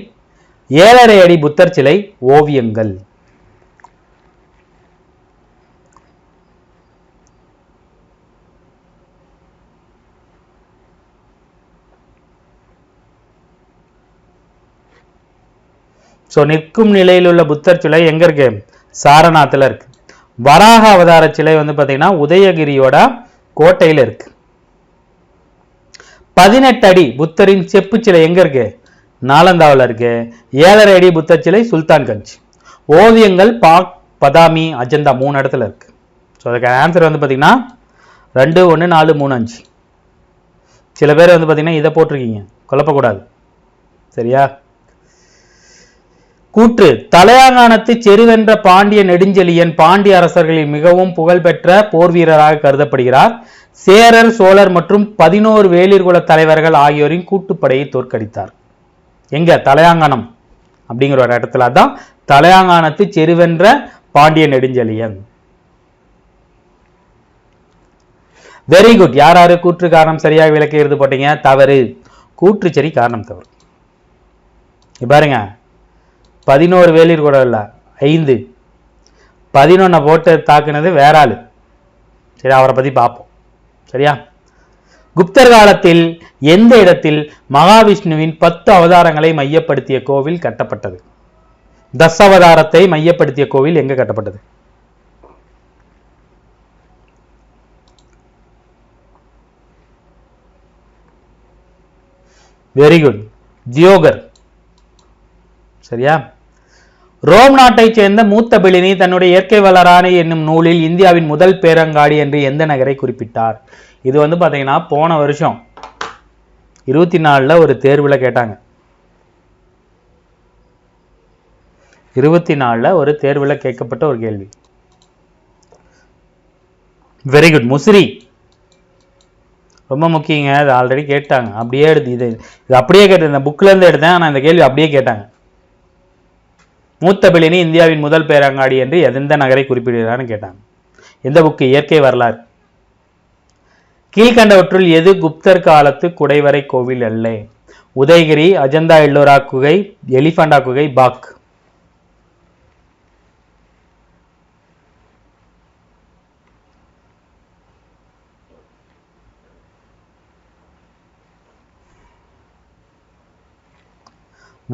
7.5 அடி புத்தர் சிலை ஓவியங்கள். ஸோ நிற்கும் நிலையில் உள்ள புத்தர் சிலை எங்க இருக்கு? சாரநாத்தில் இருக்கு. வராக அவதார சிலை வந்து பார்த்தீங்கன்னா உதயகிரியோட கோட்டையில் இருக்கு. 18 அடி புத்தரின் செப்பு சிலை எங்க இருக்கு? நாலந்தாவில் இருக்கு. 7.5 அடி புத்தர் சிலை சுல்தான்கஞ்ச். ஓவியங்கள் பாக், பதாமி, அஜந்தா 3 இடத்துல இருக்கு. ஸோ அதுக்கு ஆன்சர் வந்து பார்த்தீங்கன்னா 2, 1, 4, 3, 5. சில பேர் வந்து பார்த்தீங்கன்னா இதை போட்டிருக்கீங்க, குழப்பக்கூடாது. சரியா? கூற்று. தலையாங்கானத்து செருவென்ற பாண்டிய நெடுஞ்செழியன் பாண்டிய அரசர்களில் மிகவும் புகழ்பெற்ற போர் வீரராக கருதப்படுகிறார். சேரர், சோழர் மற்றும் 11 வேளிர்குல தலைவர்கள் ஆகியோரின் கூட்டுப்படையை தோற்கடித்தார். எங்க? தலையாங்கானம் அப்படிங்கிற ஒரு இடத்துல. தான் தலையாங்கானத்து செருவென்ற பாண்டிய நெடுஞ்செழியன். Very good. யாராரு கூற்று காரணம் சரியாக விளக்கி எழுது போட்டீங்க? தவறு. கூற்று சரி, காரணம் தவறு. பாருங்க, 11 வேளிர் கூட இல்லை, 5. 11 போட்டு தாக்குனது வேற ஆளு. சரி, அவரை பத்தி பார்ப்போம். சரியா? குப்தர் காலத்தில் எந்த இடத்தில் மகாவிஷ்ணுவின் 10 அவதாரங்களை மையப்படுத்திய கோவில் கட்டப்பட்டது? தசாவதாரத்தை மையப்படுத்திய கோவில் எங்க கட்டப்பட்டது? Very good, Deoghar. சரியா? ரோம் நாட்டைச் சேர்ந்த மூத்த பிளினி தன்னுடைய இயற்கை வளராணி என்னும் நூலில் இந்தியாவின் முதல் பேரங்காடி என்று எந்த நகரை குறிப்பிட்டார்? இது வந்து பாத்தீங்கன்னா போன வருஷம் 24ல ஒரு தேர்வுல கேட்டாங்க. 24ல ஒரு தேர்வுல கேட்கப்பட்ட ஒரு கேள்வி. Very good, Musiri. ரொம்ப முக்கியங்க, அது ஆல்ரெடி கேட்டாங்க. அப்படியே எடுத்து இது அப்படியே கேட்டேன், இந்த புக்ல இருந்து எடுத்தேன். ஆனால் இந்த கேள்வி அப்படியே கேட்டாங்க. மூத்த பிளினி இந்தியாவின் முதல் பேரங்காடி என்று எந்த நகரை குறிப்பிடுகிறான்னு கேட்டாங்க. எந்த புக்கு? இயற்கை வரலாறு. கீழ்கண்டவற்றுள் எது குப்தர் காலத்து குடைவரை கோவில் அல்ல? உதயகிரி, அஜந்தா எல்லோரா குகை, எலிஃபண்டா குகை, பாக்.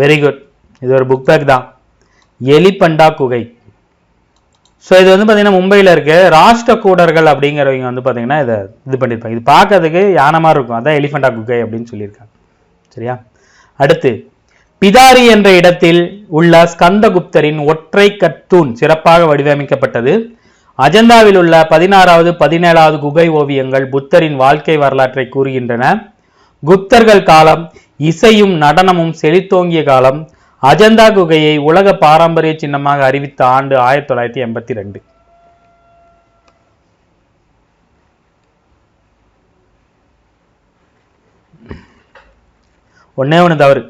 வெரி குட், இது ஒரு புக் பேக் தான். எலிபண்டா குகை. ஸோ இது வந்து பார்த்தீங்கன்னா மும்பையில் இருக்கு. ராஷ்டிரகூடர்கள் அப்படிங்கிறவங்க வந்து பார்த்தீங்கன்னா இதை இது பண்ணியிருப்பாங்க. இது பார்க்கறதுக்கு யானை மாதிரி இருக்கும், அதான் எலிஃபண்டா குகை அப்படின்னு சொல்லியிருக்காங்க. சரியா? அடுத்து, பிதாரி என்ற இடத்தில் உள்ள ஸ்கந்தகுப்தரின் ஒற்றை கத்தூண் சிறப்பாக வடிவமைக்கப்பட்டது. அஜந்தாவில் உள்ள 16வது 17வது குகை ஓவியங்கள் புத்தரின் வாழ்க்கை வரலாற்றை கூறுகின்றன. குப்தர்கள் காலம் இசையும் நடனமும் செழித்தோங்கிய காலம். அஜந்தா குகையை உலக பாரம்பரிய சின்னமாக அறிவித்த ஆண்டு 1982. ஒன்னே ஒன்று தவறு.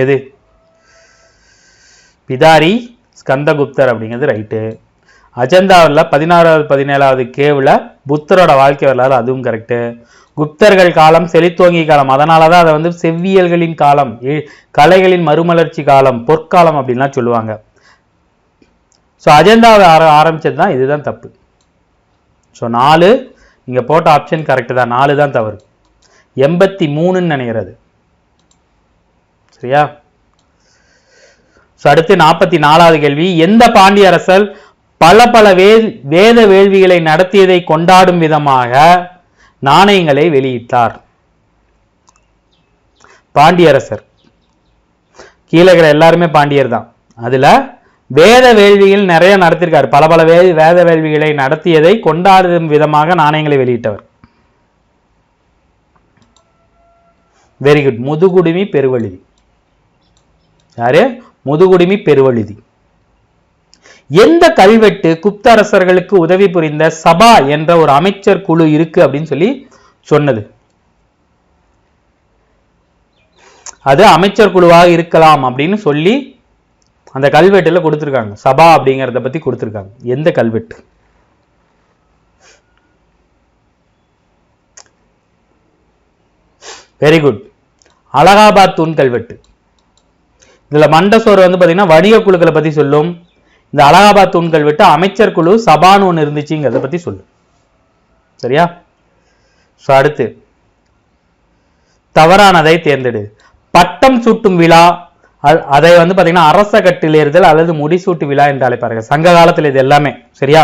எது? பிதாரி ஸ்கந்தகுப்தர் அப்படிங்கிறது ரைட்டு. அஜந்தாவில் 16வது 17வது கேவ்ல புத்தரோட வாழ்க்கை வரலாறு, அதுவும் கரெக்டு. குப்தர்கள் காலம் செழித்தோங்கிய காலம், அதனாலதான் அதை வந்து செவ்வியல்களின் காலம், கலைகளின் மறுமலர்ச்சி காலம், பொற்காலம் அப்படின்லாம் சொல்லுவாங்க. ஸோ அஜந்தாவை ஆரம்பிச்சது தான், இதுதான் தப்பு. ஸோ 4 இங்க போட்ட ஆப்ஷன் கரெக்டு தான், 4 தான் தவறு. 83ன்னு நினைக்கிறது. சரியா? ஸோ அடுத்து 44வது கேள்வி. எந்த பாண்டிய அரசர் பல பல வேத வேள்விகளை நடத்தியதை கொண்டாடும் விதமாக நாணயங்களை வெளியிட்டார்? பாண்டியரசர். கீழே எல்லாருமே பாண்டியர் தான். அதுல வேத வேள்விகள் நிறைய நடத்திருக்காரு. பல பல வேத வேள்விகளை நடத்தியதை கொண்டாடும் விதமாக நாணயங்களை வெளியிட்டவர். Very good, Mudukudumi Peruvazhuthi. யாரு? முதுகுடுமி பெருவழுதி. எந்த கல்வெட்டு குப்த அரசர்களுக்கு உதவி புரிந்த சபா என்ற ஒரு அமைச்சர் குழு இருக்கு அப்படின்னு சொல்லி சொன்னது? அது அமைச்சர் குழுவாக இருக்கலாம் அப்படின்னு சொல்லி அந்த கல்வெட்டுல கொடுத்திருக்காங்க. சபா அப்படிங்கறத பத்தி கொடுத்திருக்காங்க. எந்த கல்வெட்டு? வெரி குட், அலகாபாத் தூண் கல்வெட்டு. இதுல மண்டசோர் வந்து பாத்தீங்கன்னா வணிக குழுக்களை பத்தி சொல்லும். இந்த அலகாபாத் தூண் கல்வெட்டு அமைச்சர் குழு சபான்னு ஒன்று இருந்துச்சுங்கிறத பத்தி சொல்லு. சரியா? அடுத்து, தவறானதை தேர்ந்தெடு. பட்டம் சூட்டும் விழா, அதை வந்து பாத்தீங்கன்னா அரச கட்டிலேறுதல் அல்லது முடிசூட்டு விழா என்று அழைப்பார்கள். சங்க காலத்தில் இது எல்லாமே. சரியா?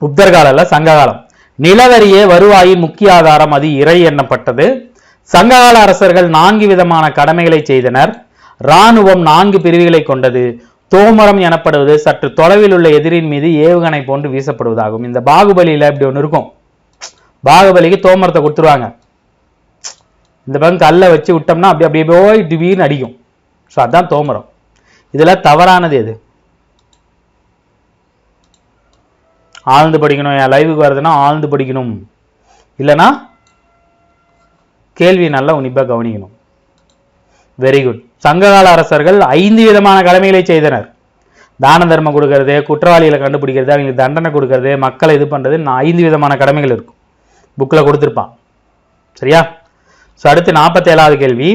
குப்தர் காலம், சங்க காலம். நிலவரியே வருவாயின் முக்கிய ஆதாரம், அது இறை எண்ணப்பட்டது. சங்ககால அரசர்கள் 4 விதமான கடமைகளை செய்தனர். இராணுவம் 4 பிரிவுகளை கொண்டது. தோமரம் எனப்படுவது சற்று தொலைவில் உள்ள எதிரின் மீது ஏவுகணை போன்று வீசப்படுவதாகும். இந்த பாகுபலியில இப்படி ஒன்று இருக்கும். பாகுபலிக்கு தோமரத்தை கொடுத்துருவாங்க. இந்த பக்கம் கல்லை வச்சு விட்டோம்னா அப்படி அப்படியே போய் திடீர்னு அடிக்கும். ஸோ அதுதான் தோமரம். இதுல தவறானது எது? ஆழ்ந்து படிக்கணும். என் லைவுக்கு வருதுன்னா ஆழ்ந்து படிக்கணும், இல்லைன்னா கேள்வி நல்லா உன்னிப்பா கவனிக்கணும். Very good. சங்ககால அரசர்கள் 5 விதமான கடமைகளை செய்தனர். தான தர்மம் கொடுக்கறது, குற்றவாளிகளை கண்டுபிடிக்கிறது, அவங்களுக்கு தண்டனை கொடுக்கறது, மக்களை இது பண்றது, 5 விதமான கடமைகள் இருக்கும். புக்ல கொடுத்திருப்பான். சரியா? அடுத்து 47வது கேள்வி.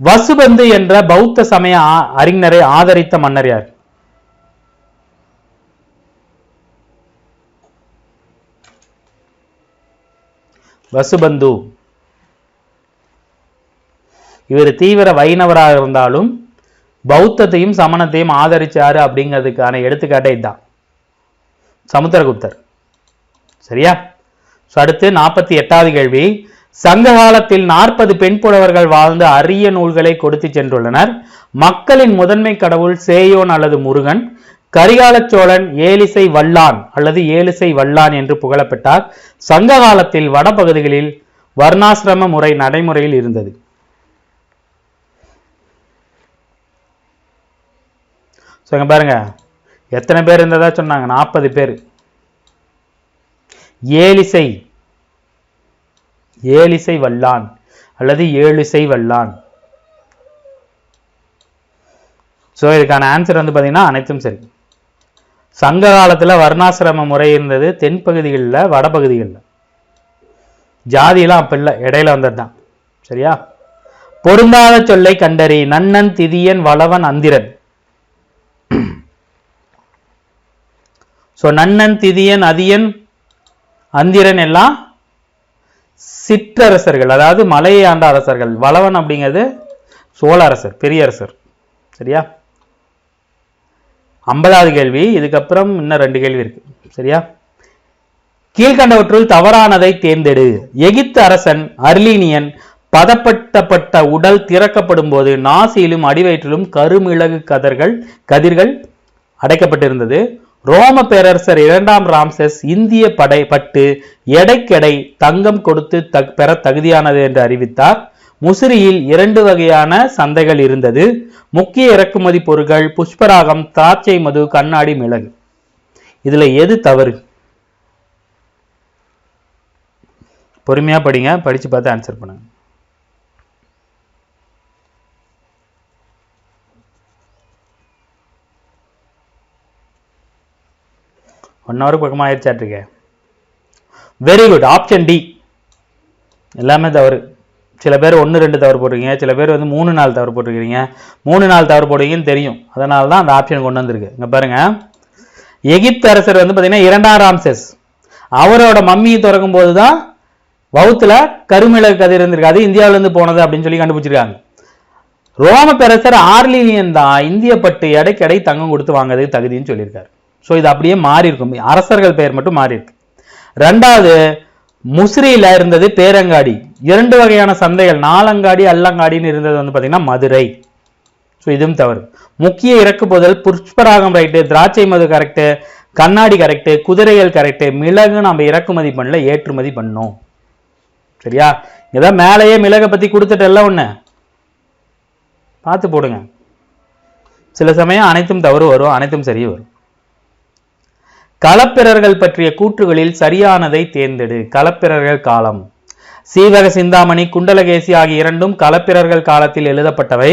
வசுபந்து என்ற பௌத்த சமய அறிஞரை ஆதரித்த மன்னர் யார்? வசுபந்து. இவர் தீவிர வைணவராக இருந்தாலும் பௌத்தத்தையும் சமணத்தையும் ஆதரிச்சாரு அப்படிங்கிறதுக்கான எடுத்துக்காட்டே இதுதான் சமுத்திரகுப்தர். சரியா? அடுத்து 48வது கேள்வி. சங்க காலத்தில் 40 பெண் புலவர்கள் வாழ்ந்து அரிய நூல்களை கொடுத்து சென்றுள்ளனர். மக்களின் முதன்மை கடவுள் சேயோன் அல்லது முருகன். கரிகால சோழன் ஏலிசை வல்லான் அல்லது ஏலிசை வல்லான் என்று புகழப்பட்டார். சங்க காலத்தில் வடபகுதிகளில் வர்ணாசிரம முறை நடைமுறையில் இருந்தது. பாருங்க எத்தனை பேர் இருந்ததா சொன்னாங்க? 40 பேர். ஏலிசை ஏலிசை வல்லான் அல்லது ஏழிசை வல்லான். இதுக்கான ஆன்சர் வந்து பாத்தீங்கன்னா அனைத்தும் சரி. சங்க காலத்துல வர்ணாசிரம முறை இருந்தது தென்பகுதிகளில், வடபகுதிகளில். ஜாதியெல்லாம் அப்ப இல்லை, இடையில வந்ததுதான். சரியா? பொருந்தாத சொல்லை கண்டறி. நன்னன், திதியன், வளவன், அந்திரன். நன்னன், திதியன், அதியன், அந்திரன் எல்லாம் சிற்றரசர்கள், அதாவது மலையை ஆண்ட அரசர்கள். வளவன் அப்படிங்கிறது சோழ அரசர், பெரிய அரசர். சரியா? 50வது கேள்வி. இதுக்கப்புறம் இன்னும் 2 கேள்வி இருக்கு. சரியா? கீழ்கண்டவற்றுள் தவறானதை தேர்ந்தெடு. எகிப்து அரசன் அர்லீனியன் பதப்பட்டப்பட்ட உடல் திறக்கப்படும் போது நாசியிலும் அடிவயிற்றிலும் கருமிளகு கதிர்கள் அடைக்கப்பட்டிருந்தது. ரோம பேரரசர் 2ஆம் ராம்செஸ் இந்திய பட்டு எடைக்கெடை தங்கம் கொடுத்து பெற தகுதியானது என்று அறிவித்தார். முசிறியில் 2 வகையான சந்தைகள் இருந்தது. முக்கிய இறக்குமதி பொருட்கள் புஷ்பராகம், திராட்சை மது, கண்ணாடி, மிளகு. இதுல எது தவறு? பொறுமையா படிங்க, படிச்சு பார்த்து ஆன்சர் பண்ணுங்க. ஒன் ஹவர் பக்கமாக ஆயிடுச்சாட்டிருக்க. Very good. ஆப்ஷன் டி எல்லாமே தவறு. சில பேர் 1-2 தவறு போட்டிருக்கீங்க, சில பேர் வந்து 3-4 தவறு போட்டிருக்கீங்க. 3-4 தவறு போடுவீங்கன்னு தெரியும், அதனால தான் அந்த ஆப்ஷன் கொண்டு வந்திருக்கு. இங்க பாருங்க, எகிப்து அரசர் வந்து பார்த்தீங்கன்னா 2ஆம் ராம்செஸ், அவரோட மம்மியை திறக்கும் போது தான் வவுத்துல கருமிளகு கதிர் இருந்திருக்கு. அது இந்தியாவிலேருந்து போனது அப்படின்னு சொல்லி கண்டுபிடிச்சிருக்காங்க. ரோம பேரரசர் ஆர்லீனியன் தான் இந்திய பட்டு எடைக்கெடை தங்கம் கொடுத்து வாங்குறதுக்கு தகுதின்னு சொல்லியிருக்காரு. இது அப்படியே மாறி இருக்கும், அரசர்கள் பெயர் மட்டும் மாறி இருக்கு. 2வது, முசிறியில இருந்தது பேரங்காடி. 2 வகையான சந்தைகள், நாலங்காடி, அல்லங்காடின்னு இருந்தது வந்து பாத்தீங்கன்னா மதுரை. இதுவும் தவறு. முக்கிய இறக்குபோதல் புஷ்பராகம் ரைட்டு, திராட்சை மது கரெக்டு, கண்ணாடி கரெக்டு, குதிரைகள் கரெக்டு, மிளகு நம்ம இறக்குமதி பண்ணல, ஏற்றுமதி பண்ணோம். சரியா? இதான் மேலேயே மிளகை பத்தி கொடுத்துட்டு எல்லாம் ஒண்ணு பார்த்து போடுங்க. சில சமயம் அனைத்தும் தவறு வரும், அனைத்தும் சரி வரும். களப்பிரர்கள் பற்றிய கூற்றுகளில் சரியானதை தேர்ந்தெடு. களப்பிரர்கள் காலம். சீவக சிந்தாமணி, குண்டலகேசி ஆகிய 2ம் களப்பிரர்கள் காலத்தில் எழுதப்பட்டவை.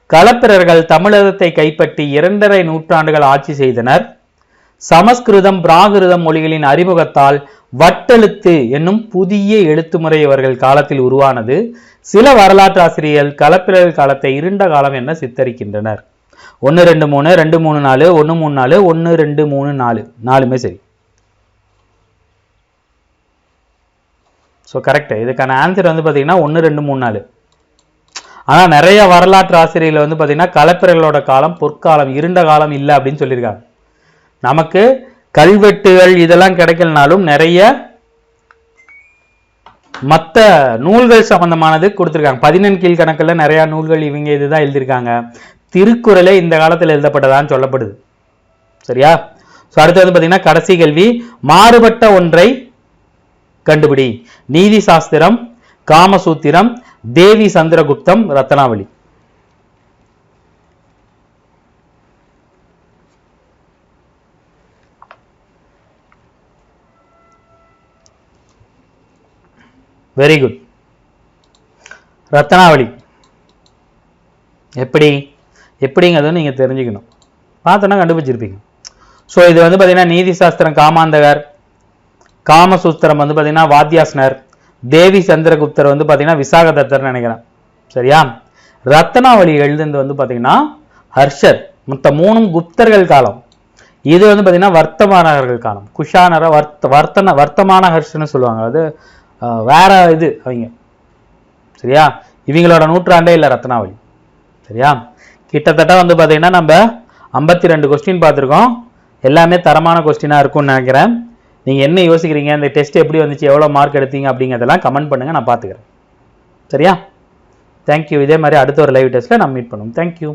களப்பிரர்கள் தமிழகத்தை கைப்பற்றி 2.5 நூற்றாண்டுகள் ஆட்சி செய்தனர். சமஸ்கிருதம், பிராகிருதம் மொழிகளின் அறிமுகத்தால் வட்டெழுத்து என்னும் புதிய எழுத்து முறை இவர்கள் காலத்தில் உருவானது. சில வரலாற்று ஆசிரியர்கள் களப்பிரர்கள் காலத்தை இருண்ட காலம் என சித்தரிக்கின்றனர். 1 2 3 2 3 4 1 3 4 1 2 3 4 4மே சரி. கரெக்ட். இதுக்கான ஆன்சர் வந்து பாத்தீங்கன்னா 1 2 3 4. ஆனா நிறைய வரலாற்று ஆசிரியர்கள் வந்து பாத்தீங்கன்னா களப்பிரர்களோட காலம் பொற்காலம், இருண்ட காலம் இல்லை அப்படின்னு சொல்லியிருக்காங்க. நமக்கு கல்வெட்டுகள் இதெல்லாம் கிடைக்கலனாலும் நிறைய மற்ற நூல்கள் சம்பந்தமானது கொடுத்துருக்காங்க. 14 கீழ்கணக்கில் நிறைய நூல்கள் இவங்க இதுதான் எழுதியிருக்காங்க. திருக்குறளே இந்த காலத்தில் எழுதப்பட்டதான்னு சொல்லப்படுது. சரியா? அடுத்து வந்து பாத்தீங்கன்னா கடைசி கேள்வி. மாறுபட்ட ஒன்றை கண்டுபிடி. நீதி சாஸ்திரம், காமசூத்திரம், தேவி சந்திரகுப்தம், ரத்னாவளி. Very good. ரத்னாவளி எப்படிங்கிறத நீங்க தெரிஞ்சுக்கணும். பார்த்தோன்னா கண்டுபிடிச்சிருப்பீங்க. இது வந்து பாத்தீங்கன்னா நீதி சாஸ்திரம் காமாந்தகர், காமசூத்திரம் வந்து பாத்தீங்கன்னா வாத்தியாஸ்னர், தேவி சந்திரகுப்தர் வந்து பாத்தீங்கன்னா விசாகதத்தர் நினைக்கிறேன். சரியா? ரத்னாவளி எழுதுனது வந்து பாத்தீங்கன்னா ஹர்ஷர். மொத்த 3ம் குப்தர்கள் காலம். இது வந்து பாத்தீங்கன்னா வர்த்தமானர்கள் காலம். குஷானர வர்த்தமான ஹர்ஷன்னு சொல்லுவாங்க. அது வேற இது அவங்க. சரியா, இவங்களோட நூற்றாண்டே இல்லை ரத்னாவளி. சரியா, கிட்டத்தட்ட வந்து பார்த்தீங்கன்னா நம்ம 52 கொஸ்டின் பார்த்துருக்கோம். எல்லாமே தரமான கொஸ்டினாக இருக்கும்னு நினைக்கிறேன். நீங்கள் என்ன யோசிக்கிறீங்க, இந்த டெஸ்ட் எப்படி வந்துச்சு, எவ்வளோ மார்க் எடுத்தீங்க அப்படிங்கிறதெல்லாம் கமெண்ட் பண்ணுங்கள், நான் பார்த்துக்கிறேன். சரியா, தேங்க்யூ. இதே மாதிரி அடுத்த ஒரு லைவ் டெஸ்ட்டில் நம்ம மீட் பண்ணுவோம். தேங்க்யூ.